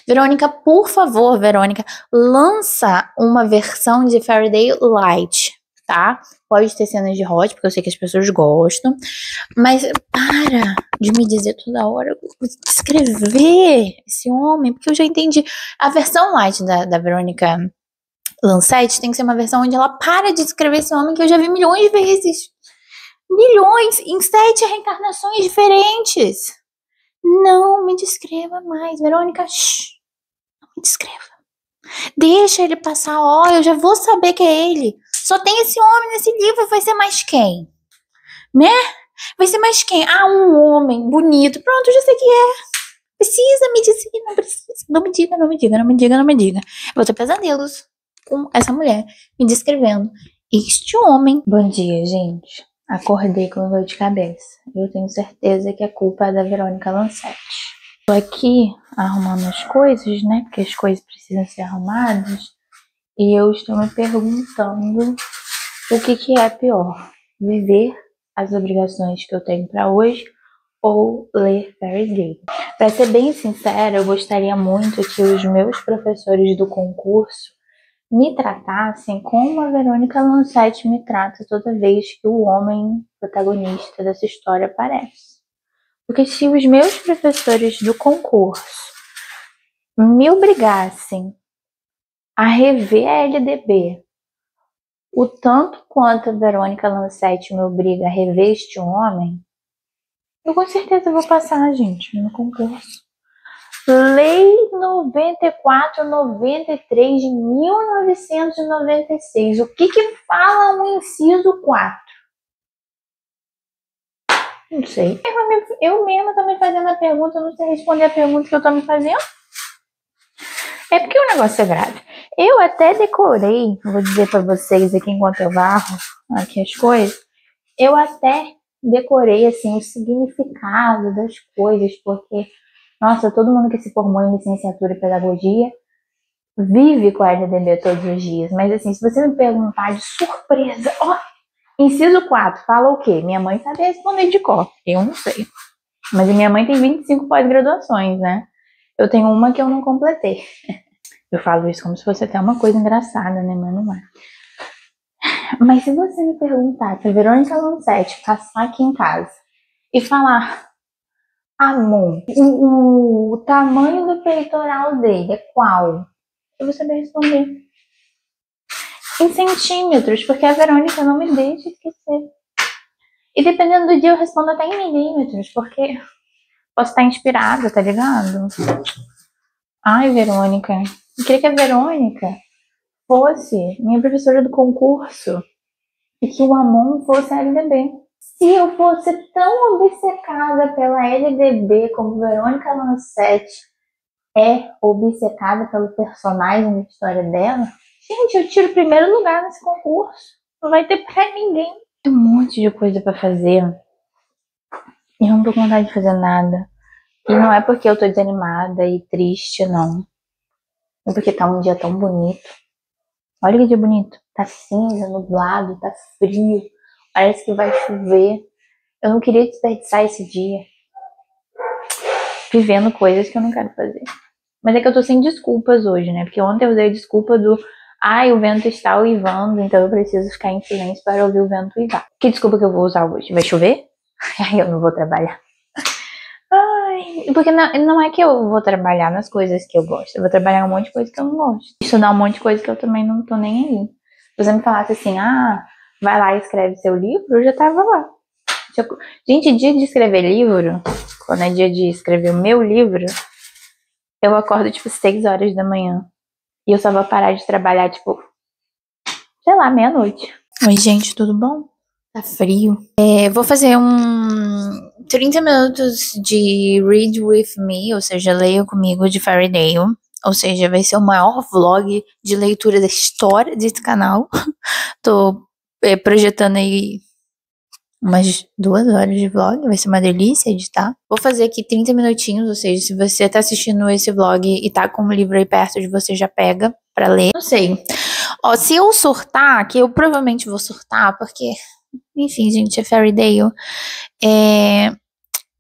Verônica, por favor, Verônica, lança uma versão de Fairdale Light, tá? Pode ter cenas de hot, porque eu sei que as pessoas gostam, mas para de me dizer toda hora, descrever esse homem, porque eu já entendi. A versão light da Verônica Lancete tem que ser uma versão onde ela para de descrever esse homem que eu já vi milhões de vezes. Milhões, em 7 reencarnações diferentes. Não me descreva mais, Verônica, shh, não me descreva. Deixa ele passar, eu já vou saber que é ele. Só tem esse homem nesse livro, vai ser mais quem? Né? Vai ser mais quem? Um homem bonito. Pronto, eu já sei que é. Precisa me dizer, não precisa. Não me diga, não me diga, não me diga, não me diga. Eu vou ter pesadelos com essa mulher me descrevendo este homem. Bom dia, gente. Acordei com dor de cabeça. Eu tenho certeza que a culpa é da Verônica Lancete. Tô aqui arrumando as coisas, né? Porque as coisas precisam ser arrumadas. E eu estou me perguntando o que é pior. Viver as obrigações que eu tenho para hoje ou ler Fairdale. Para ser bem sincera, eu gostaria muito que os meus professores do concurso me tratassem como a Verônica Lancete me trata toda vez que o homem protagonista dessa história aparece. Porque se os meus professores do concurso me obrigassem a rever a LDB o tanto quanto a Verônica Lancete me obriga a rever este homem, eu com certeza vou passar, gente, no concurso. Lei 9493 de 1996. O que fala o inciso 4? Não sei. Eu mesma tô me fazendo a pergunta, eu não sei responder a pergunta que eu tô me fazendo. É porque o negócio é grave. Eu até decorei, vou dizer pra vocês aqui enquanto eu varro aqui as coisas, eu até decorei, assim, o significado das coisas, porque nossa, todo mundo que se formou em licenciatura e pedagogia vive com a LDB todos os dias. Mas assim, se você me perguntar de surpresa, inciso 4, fala o quê? Minha mãe sabe responder de cor, eu não sei. Mas a minha mãe tem 25 pós-graduações, né? Eu tenho uma que eu não completei. Eu falo isso como se fosse até uma coisa engraçada, né? Mas não é. Mas se você me perguntar, se a Verônica Lancete passar aqui em casa e falar... Amor, o tamanho do peitoral dele é qual? Eu vou saber responder. Em centímetros, porque a Verônica não me deixa esquecer. E dependendo do dia eu respondo até em milímetros, porque posso estar inspirada, tá ligado? Ai, Verônica. Eu queria que a Verônica fosse minha professora do concurso e que o Amon fosse a LDB. Se eu fosse tão obcecada pela LDB como Verônica Lancete é obcecada pelo personagem da história dela, gente, eu tiro o primeiro lugar nesse concurso. Não vai ter pra ninguém. Tem um monte de coisa pra fazer. E eu não tô com vontade de fazer nada. E não é porque eu tô desanimada e triste, não. É porque tá um dia tão bonito. Olha que dia bonito. Tá cinza, nublado, tá frio. Parece que vai chover. Eu não queria desperdiçar esse dia vivendo coisas que eu não quero fazer. Mas é que eu tô sem desculpas hoje, né? Porque ontem eu usei a desculpa do o vento está uivando, então eu preciso ficar em silêncio para ouvir o vento uivar. Que desculpa que eu vou usar hoje? Vai chover? Aí eu não vou trabalhar. Ai, Porque não é que eu vou trabalhar nas coisas que eu gosto. Eu vou trabalhar um monte de coisa que eu não gosto. Estudar um monte de coisa que eu também não tô nem aí. Se você me falasse assim, vai lá e escreve seu livro, eu já tava lá. Gente, dia de escrever livro, quando é dia de escrever o meu livro, eu acordo, tipo, 6 horas da manhã. E eu só vou parar de trabalhar, tipo, sei lá, meia-noite. Oi, gente, tudo bom? Tá frio. Vou fazer 30 minutos de Read With Me, ou seja, leia comigo de Fairy Ou seja, vai ser o maior vlog de leitura da história desse canal. Tô projetando aí umas 2 horas de vlog, vai ser uma delícia editar. Vou fazer aqui 30 minutinhos, ou seja, se você tá assistindo esse vlog e tá com o livro aí perto de você, já pega pra ler. Não sei. Ó, se eu surtar, que eu provavelmente vou surtar, porque, enfim, gente, é Fairy Tail,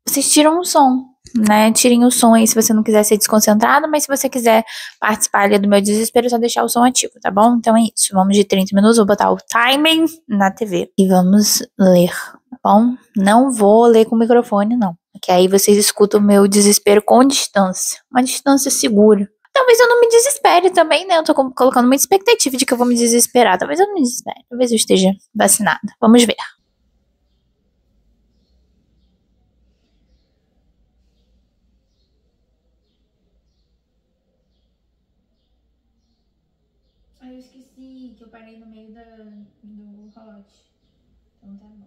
vocês tiram o som, né? Tirem o som aí se você não quiser ser desconcentrado, mas se você quiser participar ali do meu desespero, é só deixar o som ativo, tá bom? Então é isso, vamos de 30 minutos, vou botar o timing na TV e vamos ler, tá bom? Não vou ler com o microfone, não, porque aí vocês escutam o meu desespero com distância, uma distância segura. Talvez eu não me desespere também, né? Eu tô colocando muita expectativa de que eu vou me desesperar. Talvez eu não me desespere, talvez eu esteja vacinada. Vamos ver. Eu esqueci que eu parei no meio do hot. Então tá bom.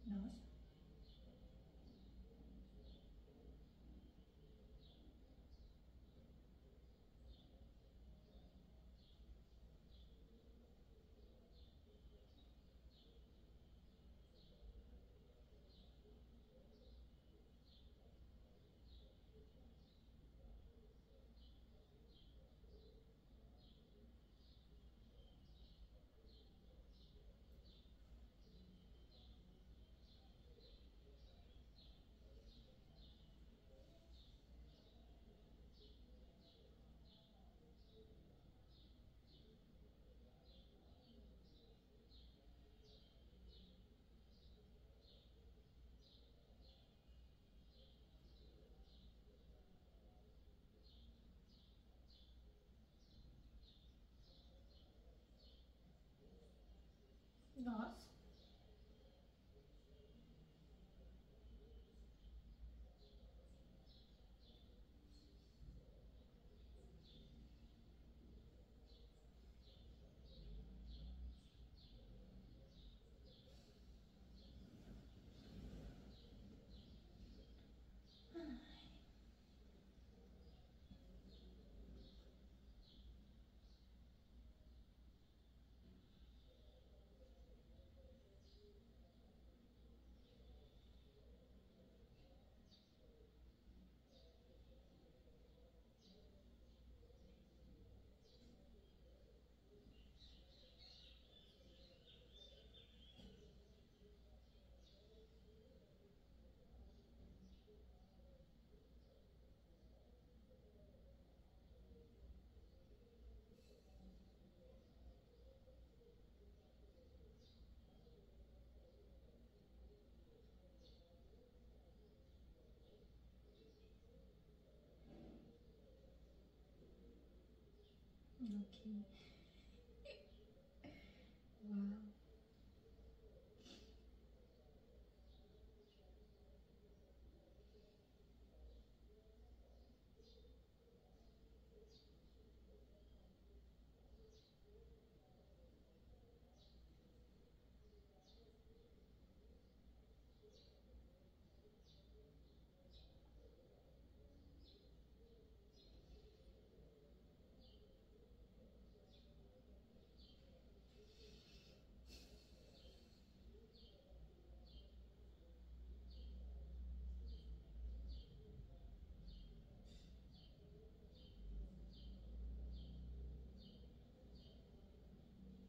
Nossa. Nossa. Ok. Uau.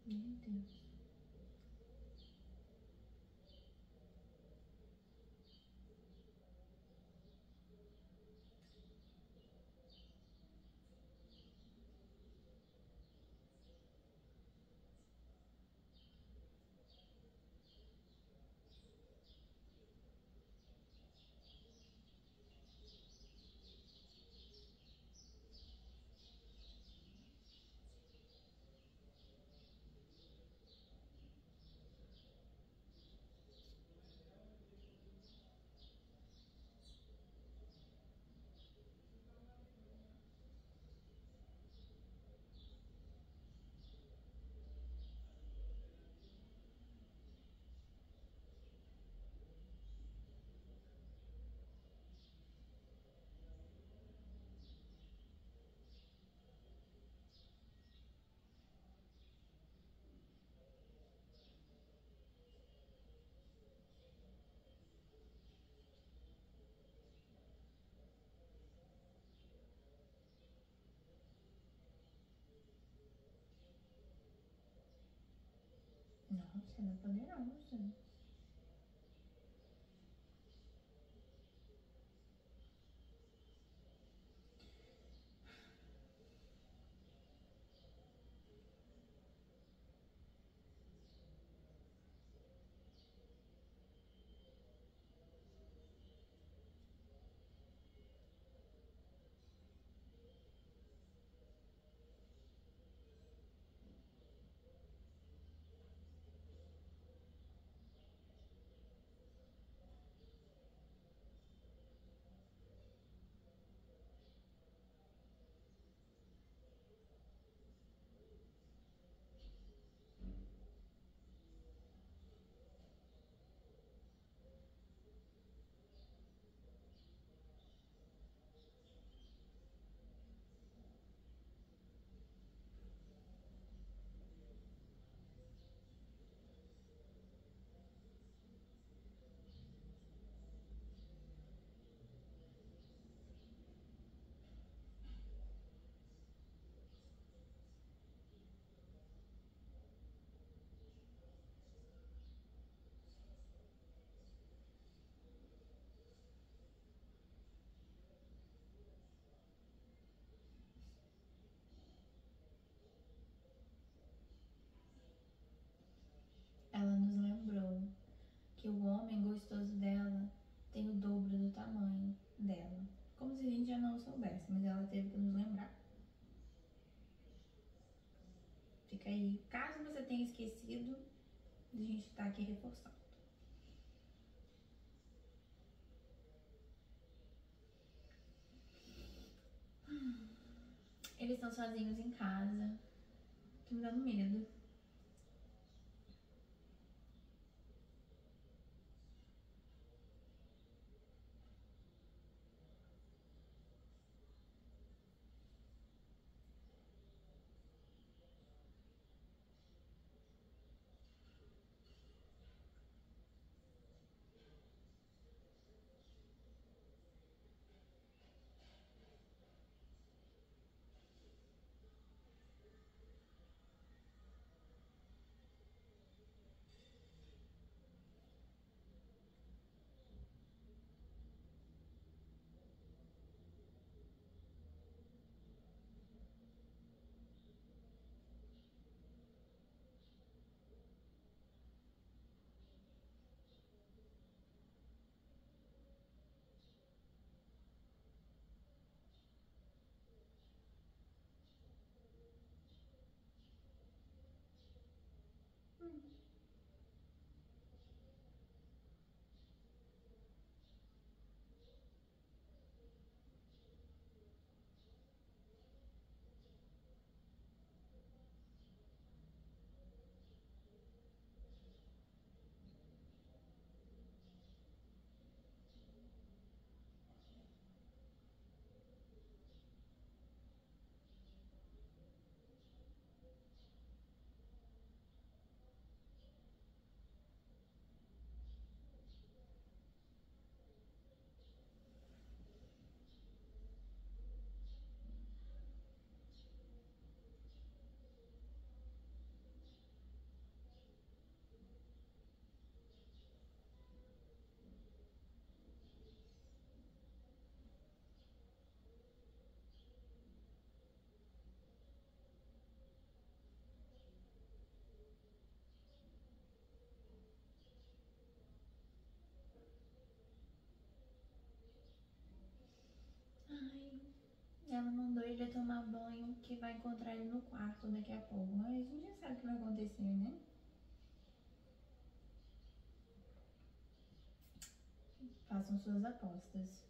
Meu Deus. Nossa, ela é poderosa. conversa, mas ela teve que nos lembrar. Fica aí, caso você tenha esquecido, a gente tá aqui reforçando. Eles estão sozinhos em casa. Tô me dando medo. Ai, ela mandou ele tomar banho, que vai encontrar ele no quarto daqui a pouco. Mas a gente já sabe o que vai acontecer, né? Façam suas apostas.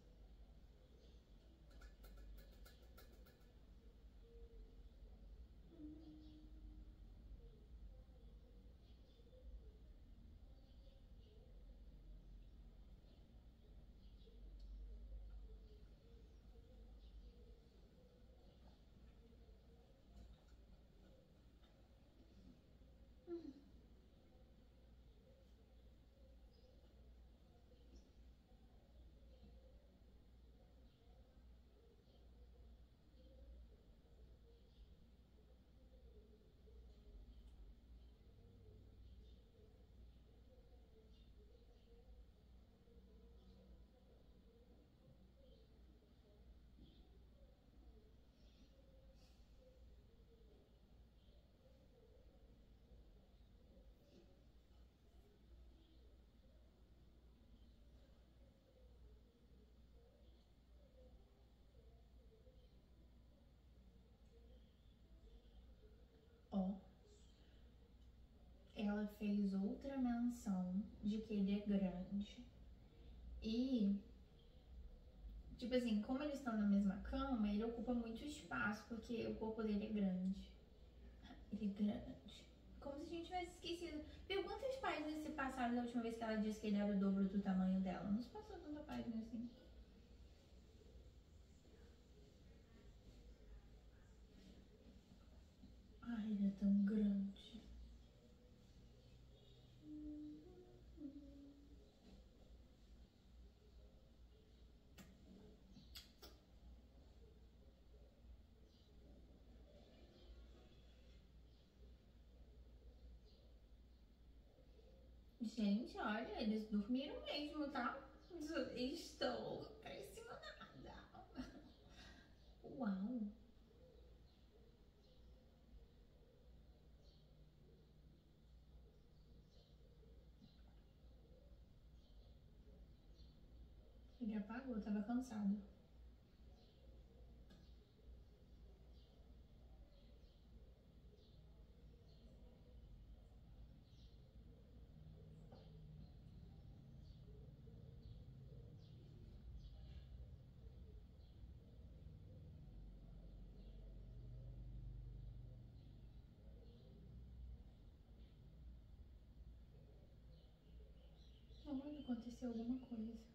Ó, ela fez outra menção de que ele é grande. E, tipo assim, como eles estão na mesma cama, ele ocupa muito espaço, porque o corpo dele é grande. Ele é grande. Como se a gente tivesse esquecido. Viu quantas páginas se passaram da última vez que ela disse que ele era o dobro do tamanho dela? Não se passou tanta página assim. Ai, ele é tão grande. Gente, olha, eles dormiram mesmo, tá? Estou impressionada. Uau. Ele apagou, tava cansado. Olha, aconteceu alguma coisa.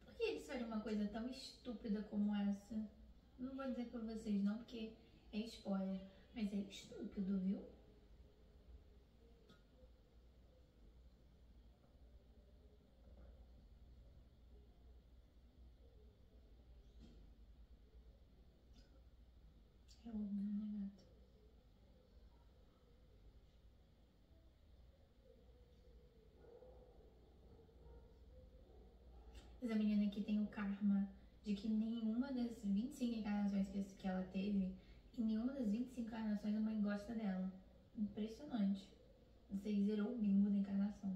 Por que eles fariam uma coisa tão estúpida como essa? Não vou dizer pra vocês não, porque é spoiler. Mas é estúpido, viu? É óbvio, né, gata? Mas a menina aqui tem o karma de que nenhuma das 25 encarnações que ela teve, em nenhuma das 25 encarnações a mãe gosta dela. Impressionante. Você zerou o bingo da encarnação.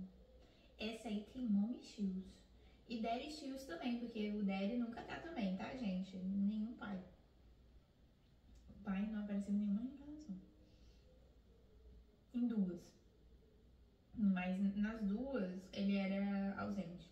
Essa aí tem mommy issues. E daddy issues também, porque o daddy nunca tá também, tá, gente? Nenhum pai. O pai não apareceu em nenhuma encarnação. Em duas. Mas nas duas ele era ausente.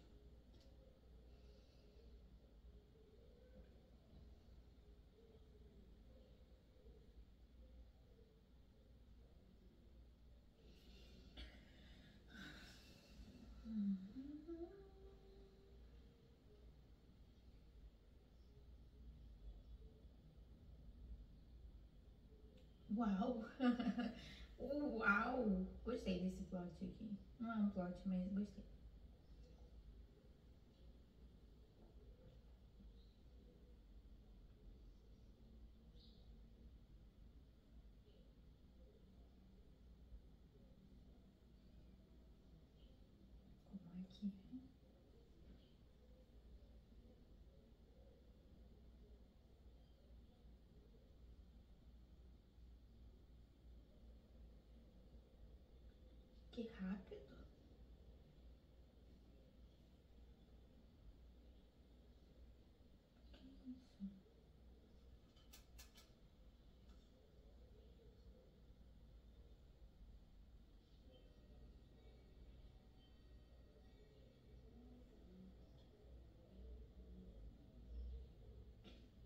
Uau! Uau! Gostei desse plot aqui. Não é um plot, mas gostei. Como é que é? Que rápido. Que isso?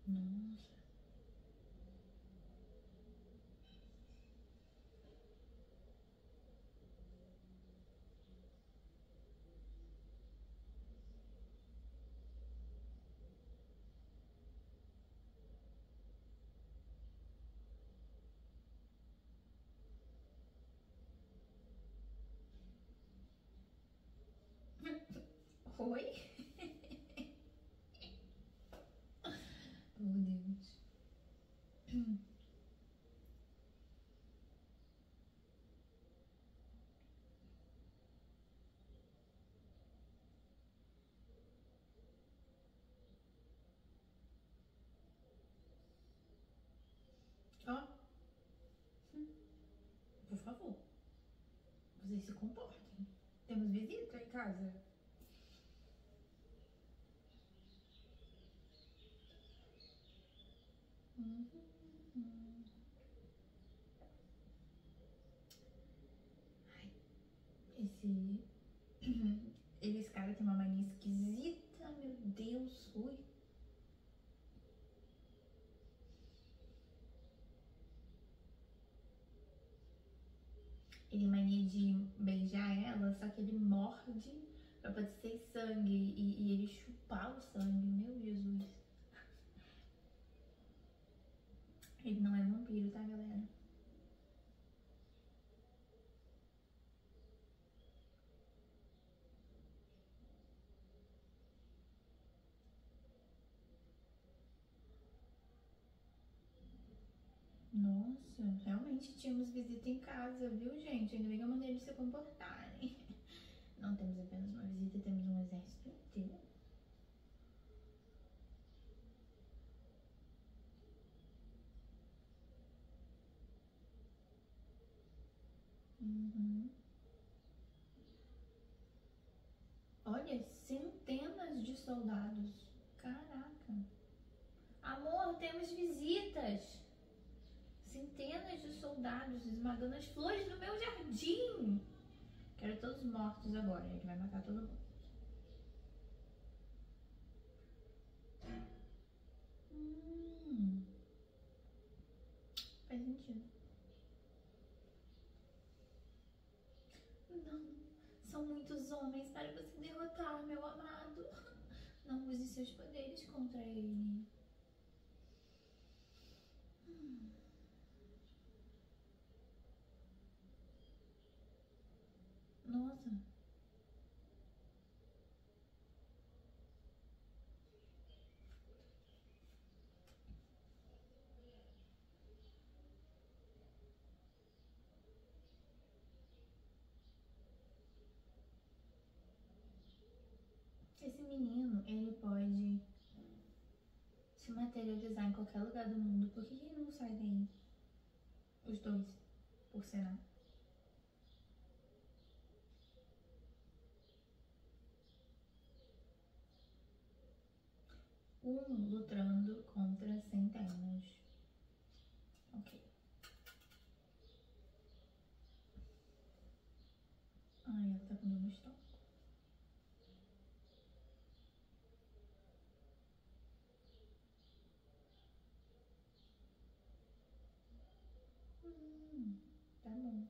Nossa. Oi? Oh, Deus. Ó. Por favor. Vocês se comportem. Temos visita em casa. Ai, esse cara tem uma mania esquisita, meu Deus. Ui. Ele tem mania de beijar ela, só que ele morde pra poder ser sangue e ele chupar o sangue. Meu Jesus. Ele não é vampiro, tá, galera? Nossa, realmente tínhamos visita em casa, viu, gente? Ainda bem que eu mandei eles se comportarem. Não temos apenas uma visita, temos um exército inteiro. Olha, centenas de soldados. Caraca. Amor, temos visitas. Centenas de soldados esmagando as flores do meu jardim. Quero todos mortos agora, ele vai matar todo mundo. Faz sentido. Não, são muitos homens para você derrotar, meu amado. Não use seus poderes contra ele. Nossa. Esse menino, ele pode se materializar em qualquer lugar do mundo. Por que ele não sai daí? Os dois, por sinal. Lutando contra centenas. Ok. Ai, ela tá com dor no estômago. Tá bom.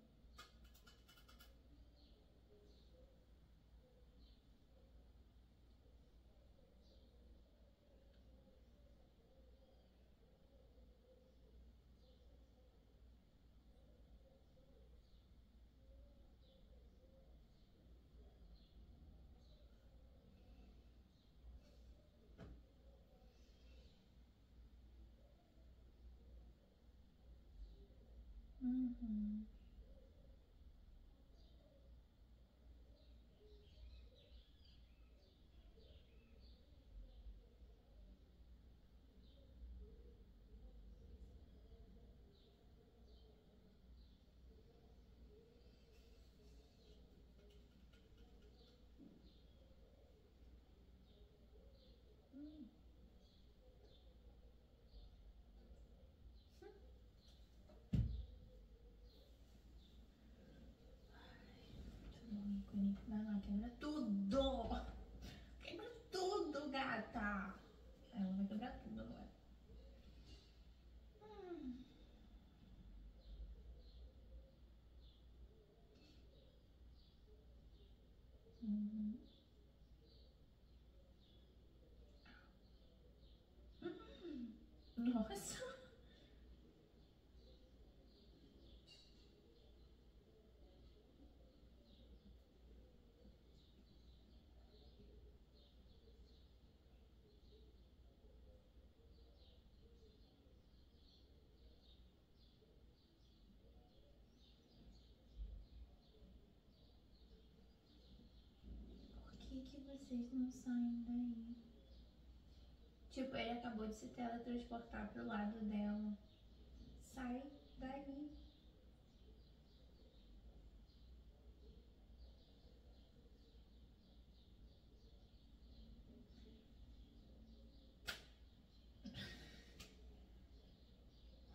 Vai lá, quebra tudo! Quebra tudo, gata! Ela vai quebrar tudo agora. Nossa! Por que vocês não saem daí? Tipo, ele acabou de se teletransportar pro lado dela. Sai daí.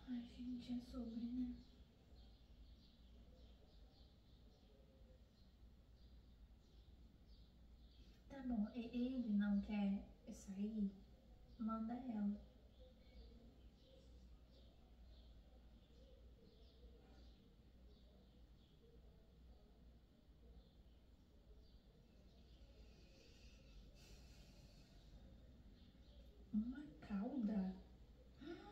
Ai, gente, é sobre, né? Tá bom, ele não quer sair? Manda ela. Uma cauda? Nossa.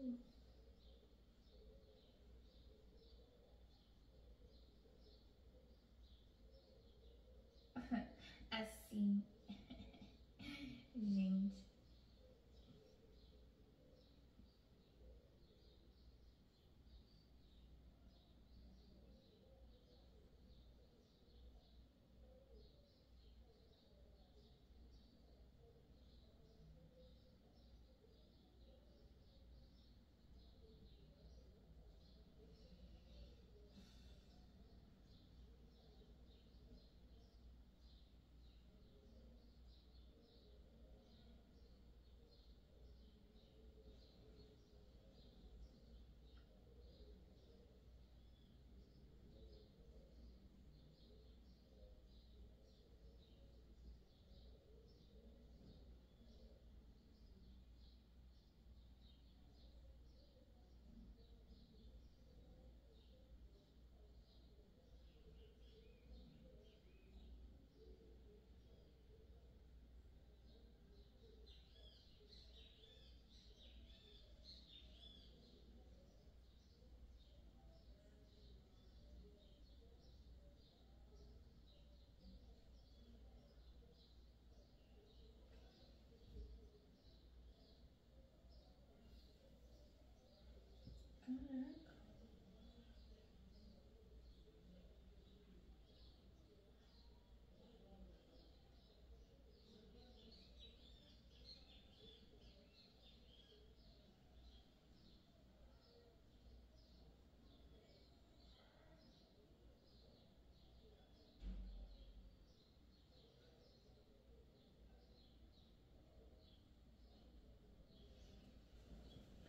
assim. Assim. Gente. Caraca.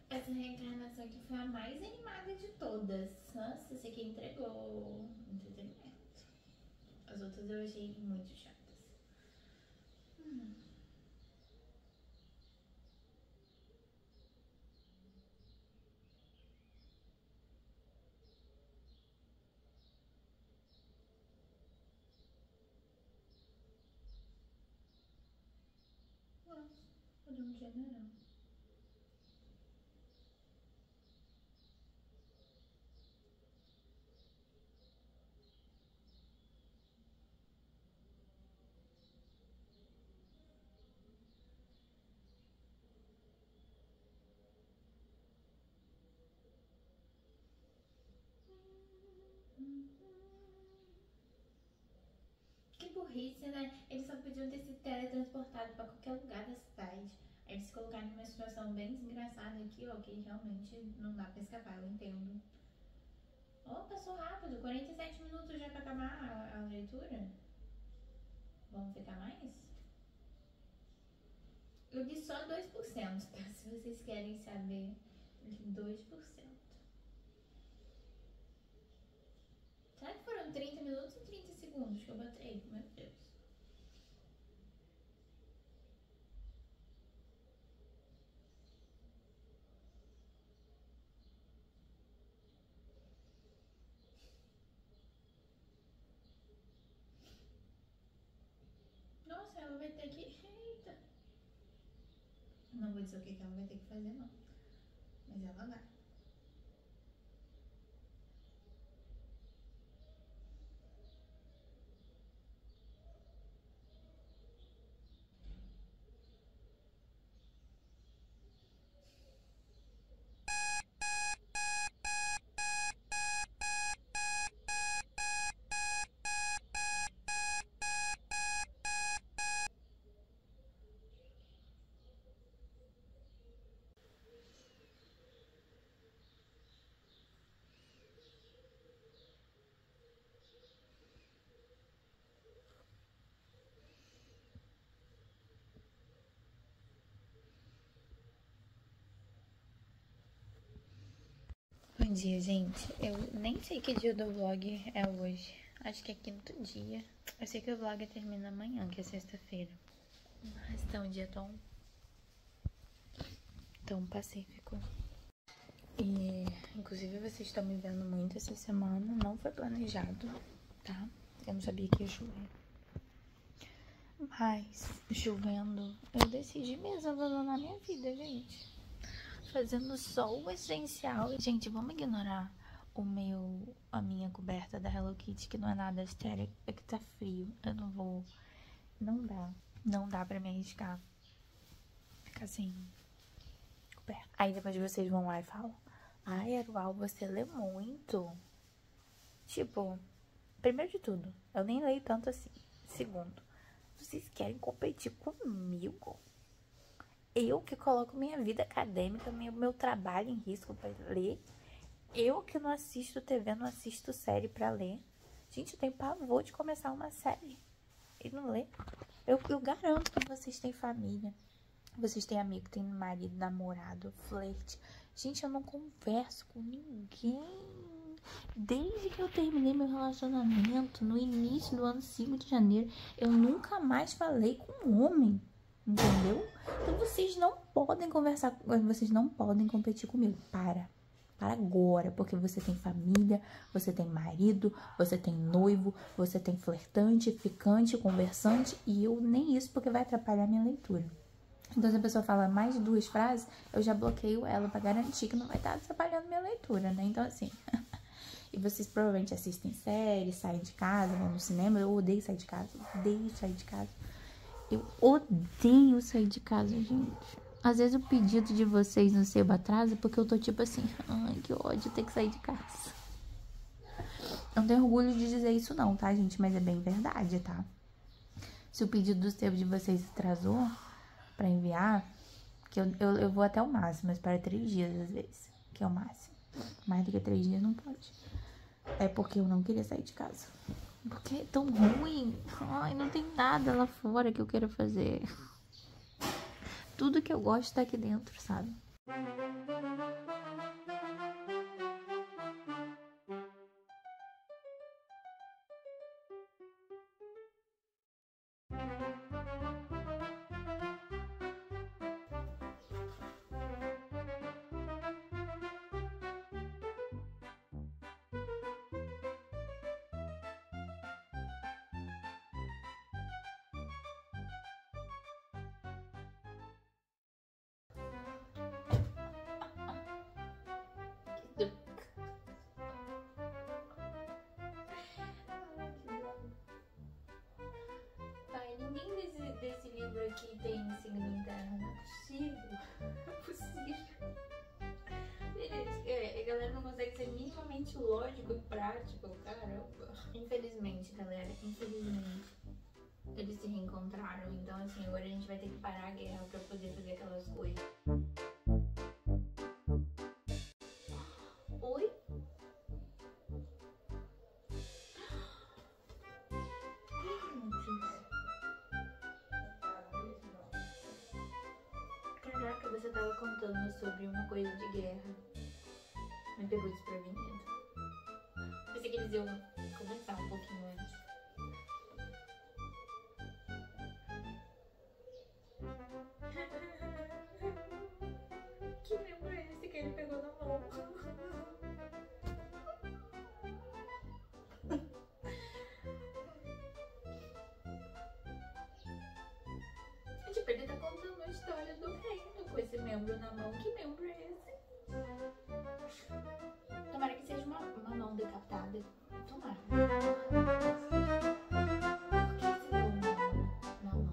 Essa reencarnação aqui foi a mais animada de todas. Nossa, esse aqui entregou entretenimento. As outras eu achei muito chatas. Nossa, por um general. Que burrice, né? Eles só podiam ter se teletransportado pra qualquer lugar da cidade. Aí eles se colocaram numa situação bem desgraçada aqui, ó, que realmente não dá pra escapar, eu entendo. Oh, passou rápido, 47 minutos já pra acabar a leitura. Vamos ficar mais? Eu li só 2%, tá? Se vocês querem saber, 2%. Será que foram 30 minutos e 30 segundos que eu botei? Meu Deus. Nossa, ela vai ter que... Eita. Não vou dizer o que ela vai ter que fazer, não. Mas ela vai. Bom dia, gente. Eu nem sei que dia do vlog é hoje. Acho que é quinto dia. Eu sei que o vlog termina amanhã, que é sexta-feira. Mas tá um dia tão pacífico. E, inclusive, vocês estão me vendo muito essa semana. Não foi planejado, tá? Eu não sabia que ia chover. Mas, chovendo, eu decidi mesmo abandonar minha vida, gente. fazendo só o essencial. Gente, vamos ignorar a minha coberta da Hello Kitty, que não é nada sério, é que tá frio. Eu não vou... Não dá pra me arriscar. Fica assim, coberta. Aí depois vocês vão lá e falam: ai, Arual, você lê muito. Tipo, primeiro de tudo, eu nem leio tanto assim. Segundo, vocês querem competir comigo? Eu que coloco minha vida acadêmica, meu trabalho em risco pra ler. Eu que não assisto TV, não assisto série pra ler. Gente, eu tenho pavor de começar uma série e não ler. Eu garanto que vocês têm família. Vocês têm amigo, têm marido, namorado, flerte. Gente, eu não converso com ninguém. Desde que eu terminei meu relacionamento, no início do ano 5 de janeiro, eu nunca mais falei com um homem. Entendeu? Então vocês não podem conversar, vocês não podem competir comigo. Para agora, porque você tem família, você tem marido, você tem noivo, você tem flertante, ficante, conversante, e eu nem isso, porque vai atrapalhar minha leitura. Então, se a pessoa fala mais de 2 frases, eu já bloqueio ela pra garantir que não vai estar atrapalhando minha leitura, né? Então, assim... E vocês provavelmente assistem séries, saem de casa, vão no cinema. Eu odeio sair de casa, odeio sair de casa. Eu odeio sair de casa, gente. Às vezes o pedido de vocês no seu atrasa porque eu tô tipo assim, ai, que ódio ter que sair de casa. Eu não tenho orgulho de dizer isso não, tá, gente? Mas é bem verdade, tá? Se o pedido do seu de vocês atrasou pra enviar, que eu vou até o máximo, mas para 3 dias às vezes, que é o máximo. Mais do que 3 dias não pode. É porque eu não queria sair de casa. Porque é tão ruim. Ai, não tem nada lá fora que eu queira fazer. Tudo que eu gosto tá aqui dentro, sabe? Ai, ninguém desse livro aqui tem signo interno. Não é possível. Não é possível. A galera não consegue ser minimamente lógico e prático. Caramba. Infelizmente, galera. Infelizmente. Eles se reencontraram. Então, assim, agora a gente vai ter que parar a guerra pra poder fazer aquelas coisas. Oi? Caraca, você tava contando sobre uma coisa de guerra. Me pegou desprevenido. Pensei que eles iam conversar um pouquinho antes. Que membro é esse que ele pegou na mão? Tipo, ele tá contando a história do reino com esse membro na mão. Que membro é esse? Tomara que seja uma mão decapitada. Tomara. Por que esse deu na mão?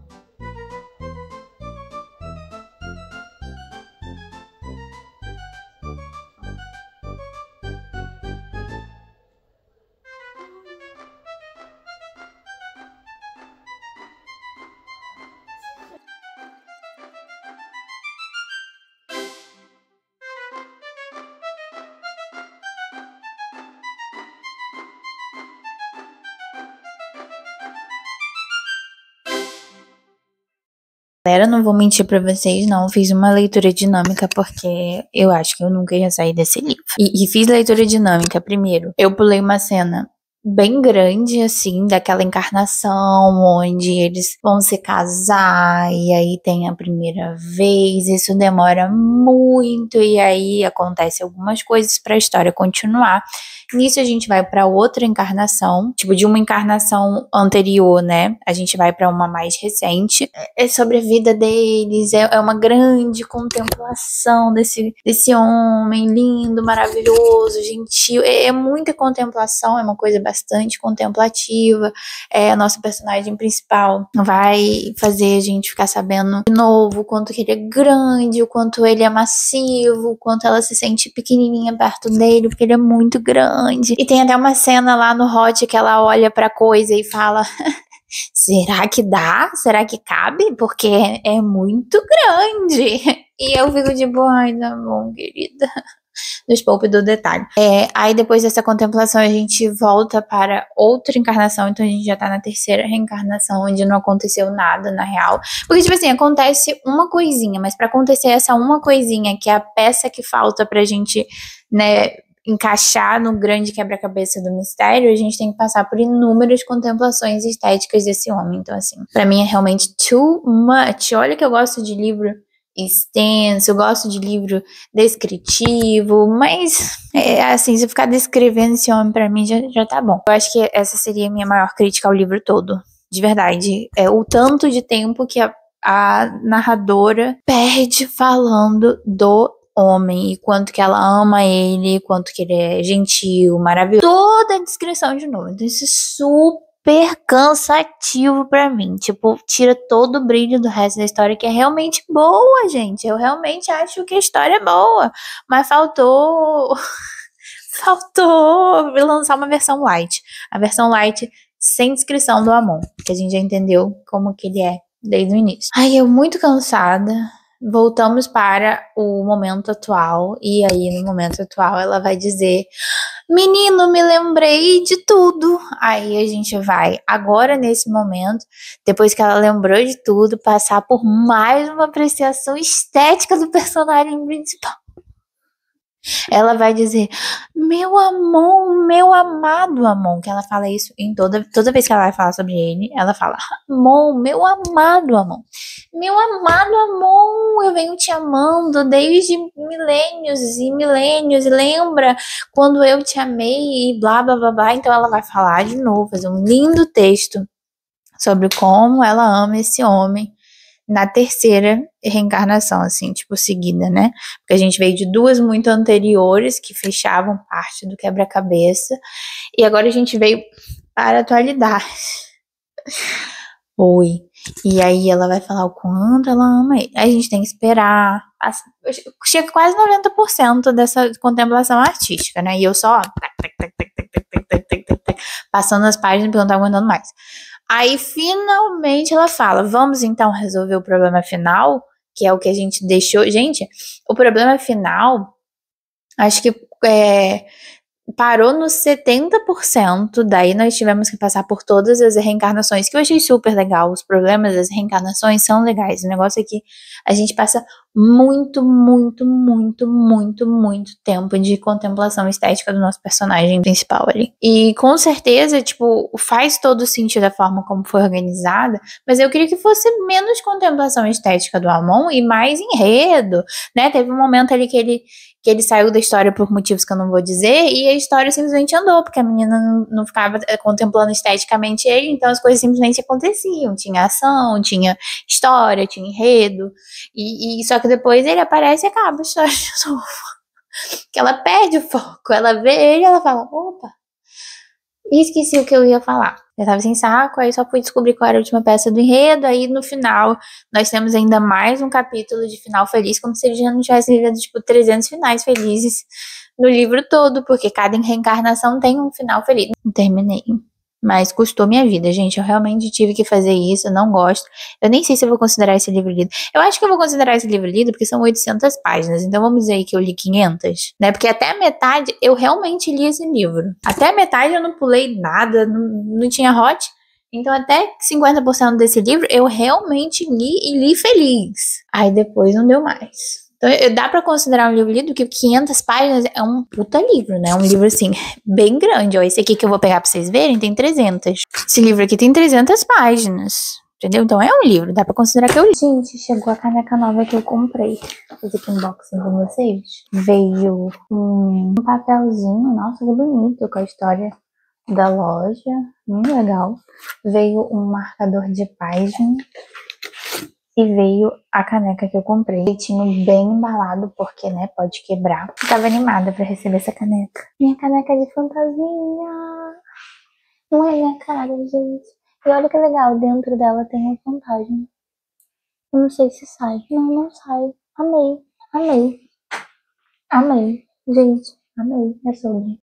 Galera, não vou mentir pra vocês, não. Fiz uma leitura dinâmica porque eu acho que eu nunca ia sair desse livro. E fiz leitura dinâmica primeiro. Eu pulei uma cena bem grande, assim, daquela encarnação onde eles vão se casar e aí tem a primeira vez, isso demora muito e aí acontece algumas coisas para a história continuar. Nisso a gente vai para outra encarnação, tipo de uma encarnação anterior, né? A gente vai para uma mais recente. É sobre a vida deles, é uma grande contemplação desse homem lindo, maravilhoso, gentil. É muita contemplação, é uma coisa bastante contemplativa. A nossa personagem principal vai fazer a gente ficar sabendo de novo o quanto que ele é grande, o quanto ele é massivo, o quanto ela se sente pequenininha perto dele, porque ele é muito grande. E tem até uma cena lá no Hot que ela olha pra coisa e fala: será que dá? Será que cabe? Porque é muito grande. E eu fico tipo, ai, tá bom, querida. Nos poupe do detalhe. Aí depois dessa contemplação a gente volta para outra encarnação, então a gente já tá na terceira reencarnação, onde não aconteceu nada na real. Porque, tipo assim, acontece uma coisinha, mas pra acontecer essa uma coisinha, que é a peça que falta pra gente, né, encaixar no grande quebra-cabeça do mistério, a gente tem que passar por inúmeras contemplações estéticas desse homem. Então, assim, pra mim é realmente too much. Olha que eu gosto de livro extenso, eu gosto de livro descritivo, mas assim, se eu ficar descrevendo esse homem pra mim já tá bom. Eu acho que essa seria a minha maior crítica ao livro todo, de verdade. O tanto de tempo que a narradora perde falando do homem, e quanto que ela ama ele, quanto que ele é gentil, maravilhoso. Toda a descrição de novo. Então isso é super cansativo pra mim. Tipo, tira todo o brilho do resto da história, que é realmente boa, gente. Eu realmente acho que a história é boa. Mas faltou lançar uma versão light. A versão light sem descrição do Amon, que a gente já entendeu como que ele é desde o início. Ai, eu muito cansada. Voltamos para o momento atual. E aí, no momento atual, ela vai dizer: menino, me lembrei de tudo. Aí a gente vai, agora nesse momento, depois que ela lembrou de tudo, passar por mais uma apreciação estética do personagem principal. Ela vai dizer: meu Amon, meu amado Amon, que ela fala isso em toda vez que ela vai falar sobre ele, ela fala: Amon, meu amado Amon, meu amado Amon, eu venho te amando desde milênios e milênios, e lembra quando eu te amei e blá blá blá blá. Então ela vai falar de novo, fazer um lindo texto sobre como ela ama esse homem na terceira reencarnação, assim, tipo, seguida, né? Porque a gente veio de duas muito anteriores que fechavam parte do quebra-cabeça, e agora a gente veio para a atualidade. Oi. E aí ela vai falar o quanto ela ama ele. Aí a gente tem que esperar. Chega quase 90% dessa contemplação artística, né? E eu só passando as páginas porque eu não tava aguentando mais. Aí, finalmente, ela fala: vamos então resolver o problema final, que é o que a gente deixou. Gente, o problema final, acho que parou nos 70%, daí nós tivemos que passar por todas as reencarnações, que eu achei super legal. Os problemas das reencarnações são legais. O negócio é que a gente passa muito, muito, muito, muito, muito tempo de contemplação estética do nosso personagem principal ali. E com certeza, tipo, faz todo sentido a forma como foi organizada, mas eu queria que fosse menos contemplação estética do Amon e mais enredo, né? Teve um momento ali que ele saiu da história por motivos que eu não vou dizer, e a história simplesmente andou, porque a menina não ficava contemplando esteticamente ele, então as coisas simplesmente aconteciam. Tinha ação, tinha história, tinha enredo, e só que depois ele aparece e acaba a história de novo. Que ela perde o foco, ela vê ele e ela fala: opa, esqueci o que eu ia falar. Eu tava sem saco, aí só fui descobrir qual era a última peça do enredo. Aí no final, nós temos ainda mais um capítulo de final feliz, como se ele já não tivesse vivido, tipo, 300 finais felizes no livro todo, porque cada reencarnação tem um final feliz. Não terminei, mas custou minha vida, gente. Eu realmente tive que fazer isso, eu não gosto. Eu nem sei se eu vou considerar esse livro lido. Eu acho que eu vou considerar esse livro lido porque são 800 páginas, então vamos dizer aí que eu li 500, né? Porque até a metade eu realmente li esse livro. Até a metade eu não pulei nada, não tinha hot. Então até 50% desse livro eu realmente li e li feliz. Aí depois não deu mais. Então, dá pra considerar um livro lido, que 500 páginas é um puta livro, né? Um livro, assim, bem grande. Ó, esse aqui que eu vou pegar pra vocês verem tem 300. Esse livro aqui tem 300 páginas. Entendeu? Então é um livro, dá pra considerar que é um livro. Gente, chegou a caneca nova que eu comprei. Vou fazer aqui um unboxing com vocês. Veio um papelzinho, nossa, que bonito, com a história da loja. Muito legal. Veio um marcador de página. E veio a caneca que eu comprei. Jeitinho bem embalado, porque, né, pode quebrar. Eu tava animada pra receber essa caneca. Minha caneca de fantasia. Não é minha cara, gente. E olha que legal, dentro dela tem uma fantasma. Eu não sei se sai. Não sai. Amei, amei, amei. Gente, amei. É sobre.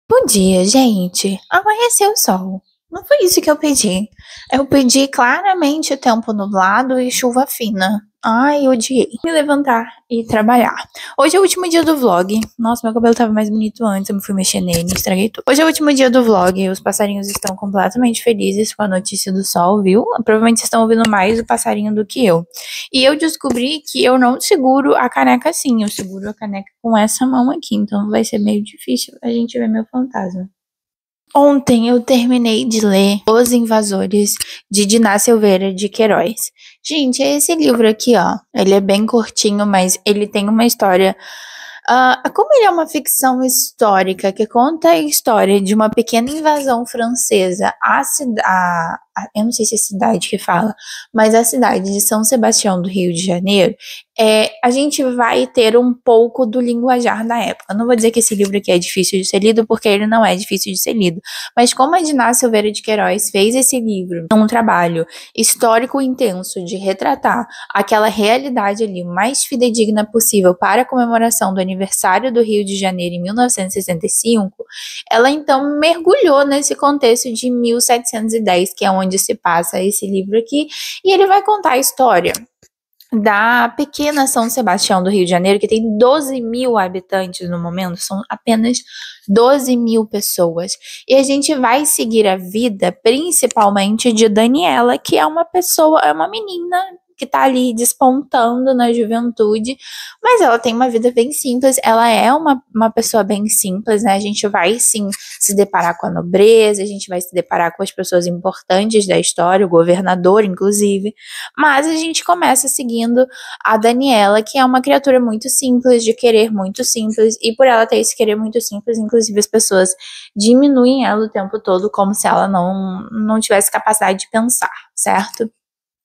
Bom dia, gente. Amanheceu o sol. Não foi isso que eu pedi. Eu pedi claramente tempo nublado e chuva fina. Ai, odiei. Me levantar e trabalhar. Hoje é o último dia do vlog. Nossa, meu cabelo tava mais bonito antes. Eu me fui mexer nele, estraguei tudo. Hoje é o último dia do vlog. Os passarinhos estão completamente felizes com a notícia do sol, viu? Provavelmente estão ouvindo mais o passarinho do que eu. E eu descobri que eu não seguro a caneca assim. Eu seguro a caneca com essa mão aqui. Então vai ser meio difícil a gente ver meu fantasma. Ontem eu terminei de ler Os Invasores, de Diná Silveira de Queiroz. Gente, é esse livro aqui, ó. Ele é bem curtinho, mas ele tem uma história. Como ele é uma ficção histórica que conta a história de uma pequena invasão francesa eu não sei se é cidade que fala, mas a cidade de São Sebastião do Rio de Janeiro, a gente vai ter um pouco do linguajar da época. Não vou dizer que esse livro aqui é difícil de ser lido, porque ele não é difícil de ser lido, mas como a Diná Silveira de Queiroz fez esse livro, um trabalho histórico intenso de retratar aquela realidade ali o mais fidedigna possível para a comemoração do aniversário do Rio de Janeiro em 1965, ela então mergulhou nesse contexto de 1710, que é onde se passa esse livro aqui, e ele vai contar a história da pequena São Sebastião do Rio de Janeiro, que tem 12 mil habitantes no momento, são apenas 12 mil pessoas. E a gente vai seguir a vida principalmente de Daniela, que é uma pessoa, é uma menina que tá ali despontando na juventude, mas ela tem uma vida bem simples, ela é uma pessoa bem simples, né? A gente vai sim se deparar com a nobreza, a gente vai se deparar com as pessoas importantes da história, o governador, inclusive, mas a gente começa seguindo a Daniela, que é uma criatura muito simples, de querer muito simples, e por ela ter esse querer muito simples, inclusive as pessoas diminuem ela o tempo todo, como se ela não tivesse capacidade de pensar, certo?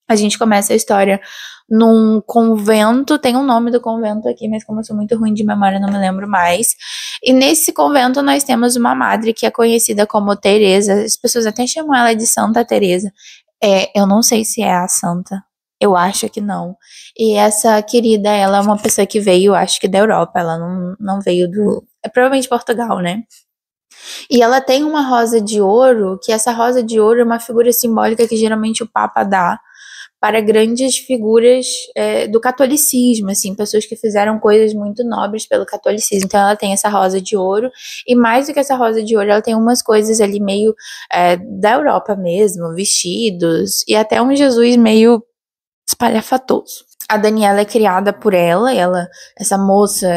A gente começa a história num convento, tem um nome do convento aqui, mas como eu sou muito ruim de memória, não me lembro mais. E nesse convento nós temos uma madre que é conhecida como Teresa, as pessoas até chamam ela de Santa Teresa. Eu não sei se é a santa, eu acho que não. E essa querida, ela é uma pessoa que veio, acho que da Europa, ela não veio provavelmente Portugal, né? E ela tem uma rosa de ouro, que essa rosa de ouro é uma figura simbólica que geralmente o Papa dá para grandes figuras do catolicismo, assim, pessoas que fizeram coisas muito nobres pelo catolicismo. Então ela tem essa rosa de ouro, e mais do que essa rosa de ouro, ela tem umas coisas ali meio da Europa mesmo, vestidos, e até um Jesus meio espalhafatoso. A Daniela é criada por ela, essa moça,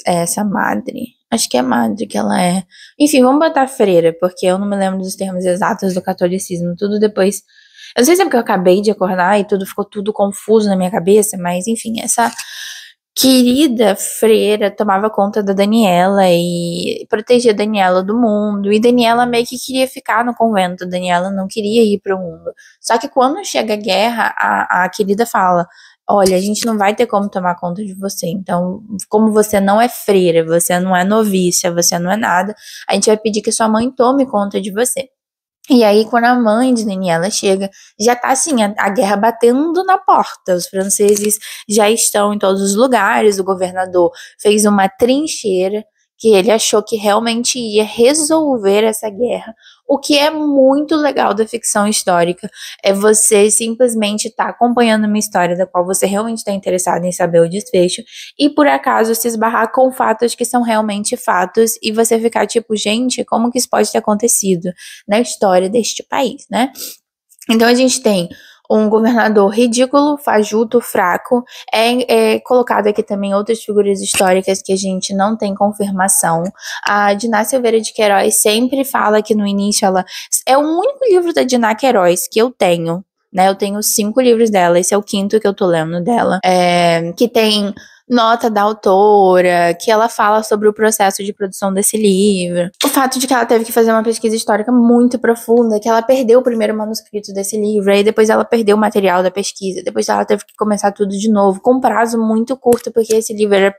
essa madre, acho que é madre que ela é. Enfim, vamos botar freira, porque eu não me lembro dos termos exatos do catolicismo, tudo depois. Eu não sei se é porque eu acabei de acordar e ficou tudo confuso na minha cabeça, mas enfim, essa querida freira tomava conta da Daniela e protegia a Daniela do mundo, e Daniela meio que queria ficar no convento, Daniela não queria ir para o mundo. Só que quando chega a guerra, a querida fala: olha, a gente não vai ter como tomar conta de você, então, como você não é freira, você não é noviça, você não é nada, a gente vai pedir que sua mãe tome conta de você. E aí, quando a mãe de Daniela chega, já tá assim, a guerra batendo na porta. Os franceses já estão em todos os lugares. O governador fez uma trincheira que ele achou que realmente ia resolver essa guerra. O que é muito legal da ficção histórica é você simplesmente estar acompanhando uma história da qual você realmente está interessado em saber o desfecho e por acaso se esbarrar com fatos que são realmente fatos e você ficar tipo, gente, como que isso pode ter acontecido na história deste país, né? Então a gente tem um governador ridículo, fajuto, fraco. É colocado aqui também outras figuras históricas que a gente não tem confirmação. A Diná Silveira de Queiroz sempre fala que no início ela... É o único livro da Diná Queiroz que eu tenho, né? Eu tenho 5 livros dela, esse é o 5º que eu tô lendo dela. Que tem nota da autora, que ela fala sobre o processo de produção desse livro. O fato de que ela teve que fazer uma pesquisa histórica muito profunda, que ela perdeu o primeiro manuscrito desse livro, aí depois ela perdeu o material da pesquisa, depois ela teve que começar tudo de novo, com um prazo muito curto, porque esse livro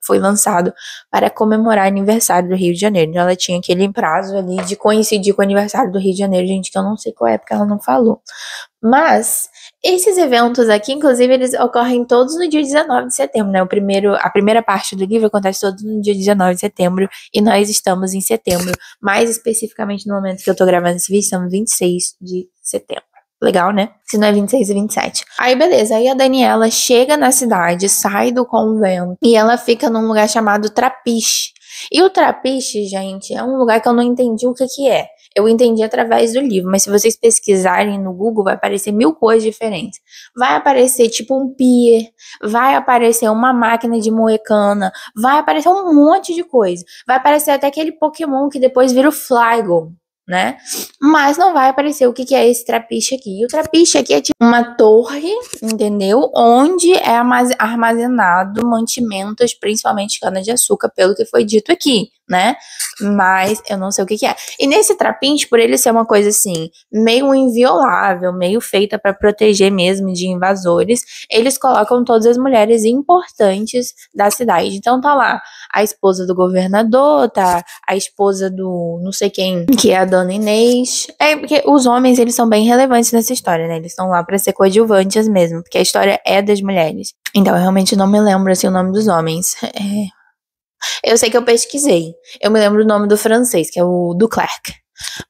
foi lançado para comemorar o aniversário do Rio de Janeiro. Então ela tinha aquele prazo ali de coincidir com o aniversário do Rio de Janeiro, gente, que eu não sei qual é, porque ela não falou. Mas esses eventos aqui, inclusive, eles ocorrem todos no dia 19 de setembro, né? A primeira parte do livro acontece todos no dia 19 de setembro, e nós estamos em setembro. Mais especificamente no momento que eu tô gravando esse vídeo, estamos 26 de setembro. Legal, né? Se não é 26 e 27. Aí, beleza. Aí a Daniela chega na cidade, sai do convento, e ela fica num lugar chamado Trapiche. E o Trapiche, gente, é um lugar que eu não entendi o que é. Eu entendi através do livro, mas se vocês pesquisarem no Google, vai aparecer 1000 coisas diferentes. Vai aparecer tipo um pier, vai aparecer uma máquina de moer cana, vai aparecer um monte de coisa. Vai aparecer até aquele Pokémon que depois vira o Flygon, né? Mas não vai aparecer o que é esse trapiche aqui. E o trapiche aqui é tipo uma torre, entendeu? Onde é armazenado mantimentos, principalmente cana-de-açúcar, pelo que foi dito aqui, né? Mas eu não sei o que é. E nesse trapiche, por ele ser uma coisa assim, meio inviolável, meio feita para proteger mesmo de invasores, eles colocam todas as mulheres importantes da cidade. Então tá lá a esposa do governador, tá a esposa do não sei quem, que é a dona Inês. Porque os homens, eles são bem relevantes nessa história, né? Eles estão lá pra ser coadjuvantes mesmo, porque a história é das mulheres. Então eu realmente não me lembro assim o nome dos homens. Eu sei que eu pesquisei. Eu me lembro o nome do francês, que é o Duclerc.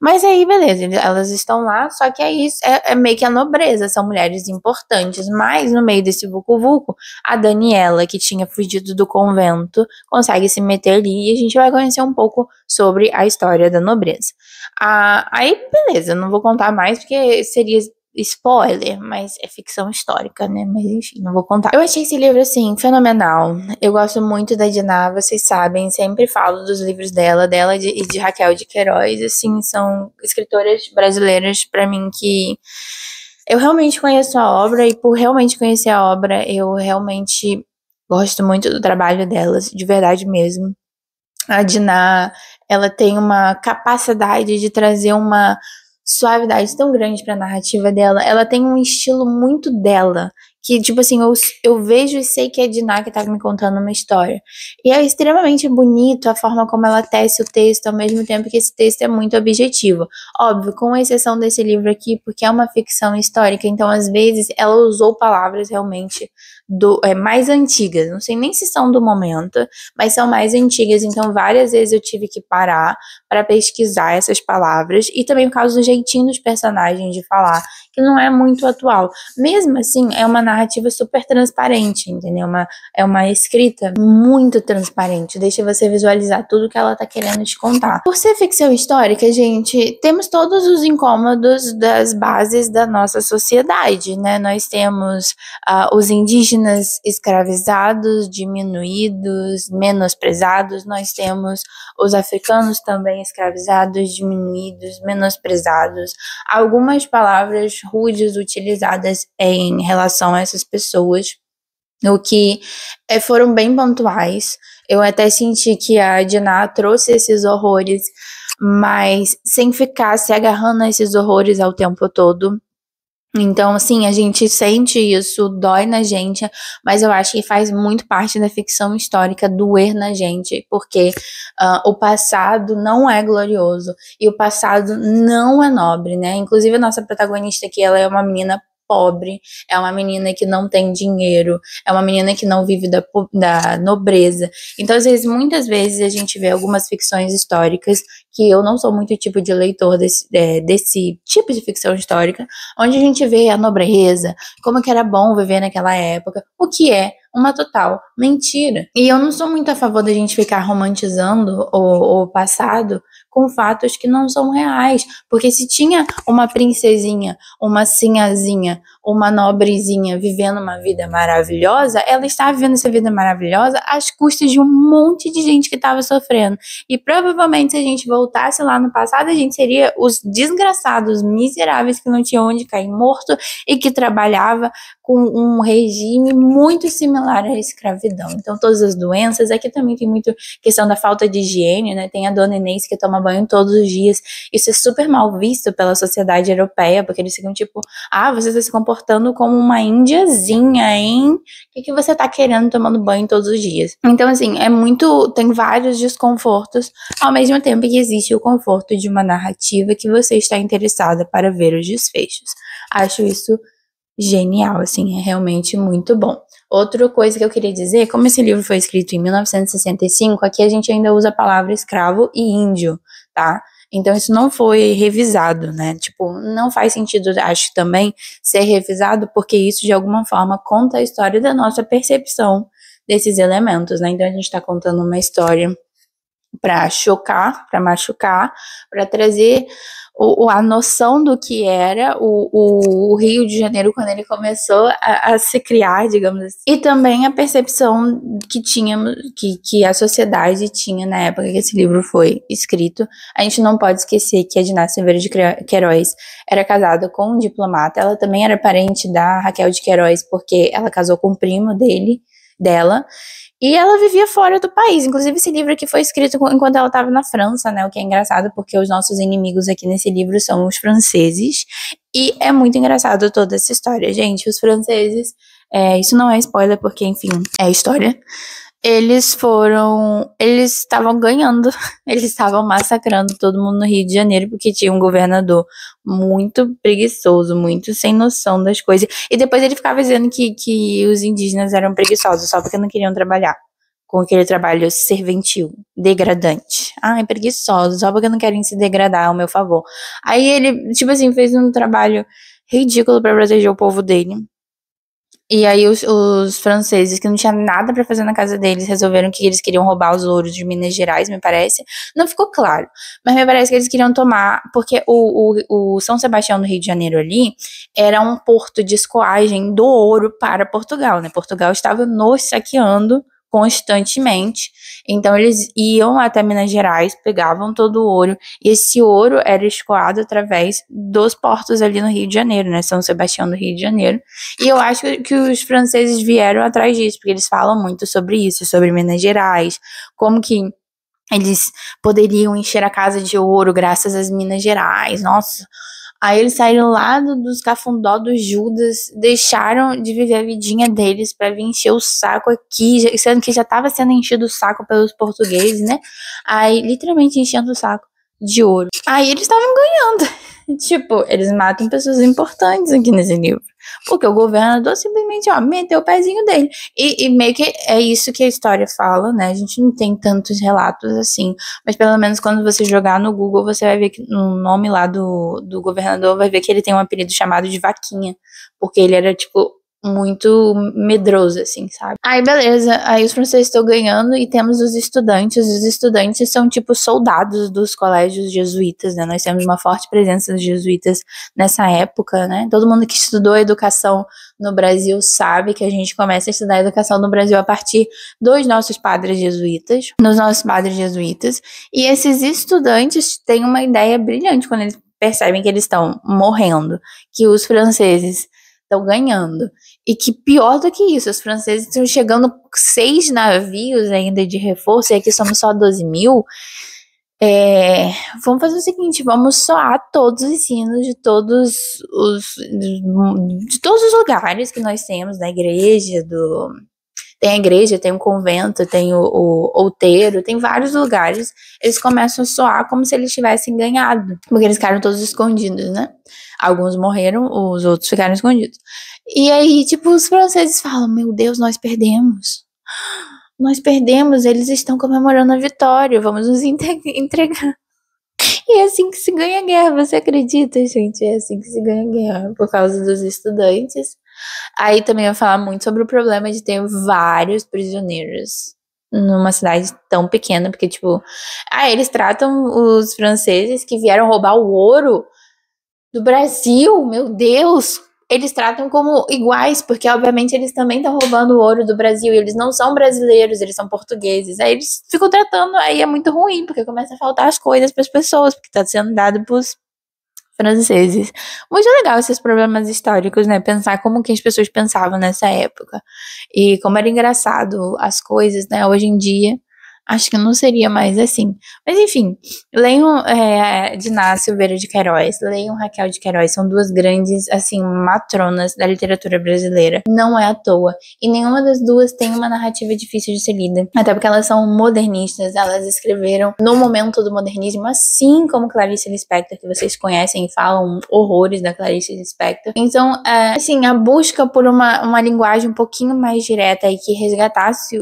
Mas aí, beleza, elas estão lá, só que aí é meio que a nobreza, são mulheres importantes, mas no meio desse vucu-vucu, a Daniela, que tinha fugido do convento, consegue se meter ali e a gente vai conhecer um pouco sobre a história da nobreza. Aí, beleza, não vou contar mais porque seria spoiler, mas é ficção histórica, né? Mas enfim, não vou contar. Eu achei esse livro, assim, fenomenal. Eu gosto muito da Diná, vocês sabem, sempre falo dos livros dela e de Raquel de Queiroz, assim, são escritoras brasileiras, pra mim, que eu realmente conheço a obra, e por realmente conhecer a obra, eu realmente gosto muito do trabalho delas, de verdade mesmo. A Diná, ela tem uma capacidade de trazer uma suavidade tão grande para a narrativa dela. Ela tem um estilo muito dela, que, tipo assim, eu vejo e sei que é a Diná que tá me contando uma história. E é extremamente bonito a forma como ela tece o texto, ao mesmo tempo que esse texto é muito objetivo. Óbvio, com exceção desse livro aqui, porque é uma ficção histórica, então às vezes ela usou palavras realmente mais antigas. Não sei nem se são do momento, mas são mais antigas, então várias vezes eu tive que parar para pesquisar essas palavras, e também por causa do jeitinho dos personagens de falar, que não é muito atual. Mesmo assim, é uma narrativa super transparente, entendeu? É uma escrita muito transparente, deixa você visualizar tudo que ela tá querendo te contar. Por ser ficção histórica, gente, temos todos os incômodos das bases da nossa sociedade, né? Nós temos os indígenas escravizados, diminuídos, menosprezados, nós temos os africanos também escravizados, diminuídos, menosprezados. Algumas palavras rudes utilizadas em relação a essas pessoas, o que foram bem pontuais. Eu até senti que a Diná trouxe esses horrores, mas sem ficar se agarrando a esses horrores ao tempo todo. Então, assim, a gente sente isso, dói na gente, mas eu acho que faz muito parte da ficção histórica doer na gente, porque o passado não é glorioso e o passado não é nobre, né? Inclusive, a nossa protagonista aqui, ela é uma menina pobre, é uma menina que não tem dinheiro, é uma menina que não vive da nobreza. Então, às vezes, muitas vezes a gente vê algumas ficções históricas, que eu não sou muito tipo de leitor desse tipo de ficção histórica, onde a gente vê a nobreza, como que era bom viver naquela época, o que é uma total mentira. E eu não sou muito a favor da gente ficar romantizando o passado com fatos que não são reais, porque se tinha uma princesinha, uma sinhazinha, uma nobrezinha vivendo uma vida maravilhosa, ela estava vivendo essa vida maravilhosa às custas de um monte de gente que estava sofrendo. E provavelmente, se a gente voltasse lá no passado, a gente seria os desgraçados, miseráveis que não tinham onde cair morto e que trabalhava com um regime muito similar à escravidão. Então, todas as doenças, aqui também tem muito questão da falta de higiene, né? Tem a dona Inês que toma banho todos os dias. Isso é super mal visto pela sociedade europeia, porque eles ficam tipo, você está se comportando como uma índiazinha, hein? O que você tá querendo tomando banho todos os dias? Então, assim, tem vários desconfortos, ao mesmo tempo que existe o conforto de uma narrativa que você está interessada para ver os desfechos. Acho isso genial, assim, é realmente muito bom. Outra coisa que eu queria dizer, como esse livro foi escrito em 1965, aqui a gente ainda usa a palavra escravo e índio, tá? Então isso não foi revisado, né? Tipo, não faz sentido, acho também, ser revisado, porque isso de alguma forma conta a história da nossa percepção desses elementos, né? Então a gente tá contando uma história para chocar, para machucar, para trazer a noção do que era o Rio de Janeiro quando ele começou a se criar, digamos assim. E também a percepção que tínhamos, que a sociedade tinha na época que esse livro foi escrito. A gente não pode esquecer que a Diná Silveira de Queiroz era casada com um diplomata. Ela também era parente da Raquel de Queiroz, porque ela casou com o primo dela. E ela vivia fora do país. Inclusive, esse livro aqui foi escrito enquanto ela estava na França, né? O que é engraçado, porque os nossos inimigos aqui nesse livro são os franceses. E é muito engraçado toda essa história, gente. Os franceses, isso não é spoiler, porque, enfim, é história. Eles estavam ganhando, eles estavam massacrando todo mundo no Rio de Janeiro, porque tinha um governador muito preguiçoso, muito sem noção das coisas, e depois ele ficava dizendo que os indígenas eram preguiçosos, só porque não queriam trabalhar, com aquele trabalho serventil, degradante. Preguiçosos, só porque não querem se degradar ao meu favor. Aí ele, tipo assim, fez um trabalho ridículo pra proteger o povo dele. E aí os franceses, que não tinha nada pra fazer na casa deles, resolveram que eles queriam roubar os ouros de Minas Gerais, me parece. Não ficou claro, mas me parece que eles queriam tomar, porque o São Sebastião do Rio de Janeiro ali era um porto de escoagem do ouro para Portugal, né? Portugal estava nos saqueando constantemente, então eles iam até Minas Gerais, pegavam todo o ouro, e esse ouro era escoado através dos portos ali no Rio de Janeiro, né? São Sebastião do Rio de Janeiro. E eu acho que os franceses vieram atrás disso, porque eles falam muito sobre isso, sobre Minas Gerais, como que eles poderiam encher a casa de ouro graças às Minas Gerais. Nossa, Aí eles saíram lá dos cafundó dos Judas, deixaram de viver a vidinha deles pra vir encher o saco aqui, sendo que já tava sendo enchido o saco pelos portugueses, né? Aí, literalmente enchendo o saco de ouro. Aí eles estavam ganhando. Tipo, eles matam pessoas importantes aqui nesse livro. Porque o governador simplesmente, meteu o pezinho dele. E meio que é isso que a história fala, né? A gente não tem tantos relatos assim. Mas pelo menos quando você jogar no Google, você vai ver que no nome lá do governador, vai ver que ele tem um apelido chamado de Vaquinha. Porque ele era, tipo, muito medroso, assim, sabe? Aí, beleza. Aí os franceses estão ganhando e temos os estudantes. Os estudantes são, tipo, soldados dos colégios jesuítas, né? Nós temos uma forte presença dos jesuítas nessa época, né? Todo mundo que estudou educação no Brasil sabe que a gente começa a estudar educação no Brasil a partir dos nossos padres jesuítas, E esses estudantes têm uma ideia brilhante quando eles percebem que eles estão morrendo, que os franceses estão ganhando. E que pior do que isso, os franceses estão chegando 6 navios ainda de reforço, e aqui somos só 12 mil. Vamos fazer o seguinte, vamos soar todos os sinos de todos os lugares que nós temos, da igreja, tem a igreja, tem o convento, tem o outeiro, tem vários lugares. Eles começam a soar como se eles tivessem ganhado, porque eles ficaram todos escondidos, né? Alguns morreram, os outros ficaram escondidos. E aí, tipo, os franceses falam, meu Deus, nós perdemos. Nós perdemos, eles estão comemorando a vitória, vamos nos entregar. E é assim que se ganha guerra, você acredita, gente? É assim que se ganha guerra, por causa dos estudantes. Aí também eu vou falar muito sobre o problema de ter vários prisioneiros numa cidade tão pequena, porque, tipo, eles tratam os franceses que vieram roubar o ouro do Brasil, meu Deus! Eles tratam como iguais, porque obviamente eles também estão roubando o ouro do Brasil, e eles não são brasileiros, eles são portugueses. Aí eles ficam tratando, aí é muito ruim, porque começa a faltar as coisas para as pessoas, porque tá sendo dado pros franceses. Muito legal esses problemas históricos, né? Pensar como que as pessoas pensavam nessa época. E como era engraçado as coisas, né? Hoje em dia, acho que não seria mais assim. Mas enfim, leiam Diná Silveira de Queiroz, leiam Raquel de Queiroz, são duas grandes, assim, matronas da literatura brasileira. Não é à toa. E nenhuma das duas tem uma narrativa difícil de ser lida. Até porque elas são modernistas, elas escreveram no momento do modernismo, assim como Clarice Lispector, que vocês conhecem e falam horrores da Clarice Lispector. Então, assim, a busca por uma linguagem um pouquinho mais direta e que resgatasse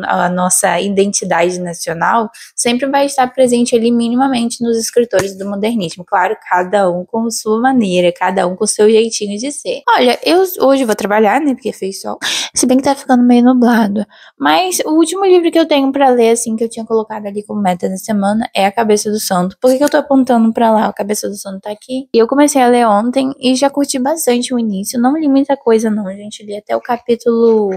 a nossa identidade nacional sempre vai estar presente ali minimamente nos escritores do modernismo. Claro, cada um com sua maneira, cada um com seu jeitinho de ser. Olha, eu hoje vou trabalhar, né, porque fez sol, se bem que tá ficando meio nublado, mas o último livro que eu tenho pra ler, assim, que eu tinha colocado ali como meta da semana é A Cabeça do Santo. Por que eu tô apontando pra lá? A Cabeça do Santo tá aqui. E eu comecei a ler ontem e já curti bastante o início. Não li muita coisa não, gente. Li até o capítulo...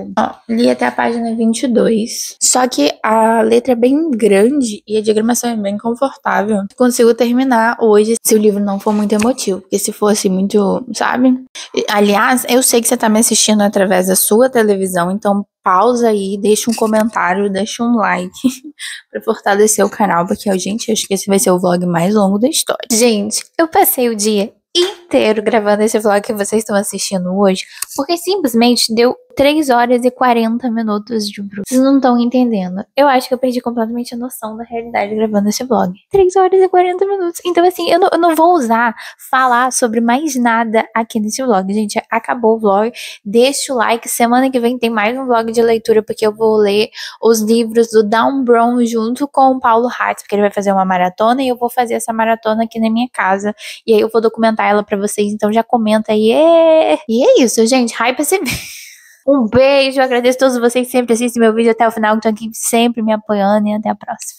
li até a página 22. Só que a letra é bem grande e a diagramação é bem confortável. Consigo terminar hoje se o livro não for muito emotivo, porque se fosse muito, sabe? Aliás, eu sei que você tá me assistindo através da sua televisão, então pausa aí, deixa um comentário, deixa um like pra fortalecer o canal, porque, gente, acho que esse vai ser o vlog mais longo da história. Gente, eu passei o dia inteiro gravando esse vlog que vocês estão assistindo hoje, porque simplesmente deu 3 horas e 40 minutos de bruto. Vocês não estão entendendo. Eu acho que eu perdi completamente a noção da realidade gravando esse vlog. 3 horas e 40 minutos. Então, assim, eu não vou falar sobre mais nada aqui nesse vlog. Gente, acabou o vlog. Deixa o like. Semana que vem tem mais um vlog de leitura, porque eu vou ler os livros do Dan Brown junto com o Paulo Hartz, porque ele vai fazer uma maratona e eu vou fazer essa maratona aqui na minha casa. E aí eu vou documentar ela pra vocês. Então já comenta aí. E é isso, gente. Hype esse vídeo. Um beijo, agradeço a todos vocês que sempre assistem meu vídeo até o final, que estão aqui sempre me apoiando, e até a próxima.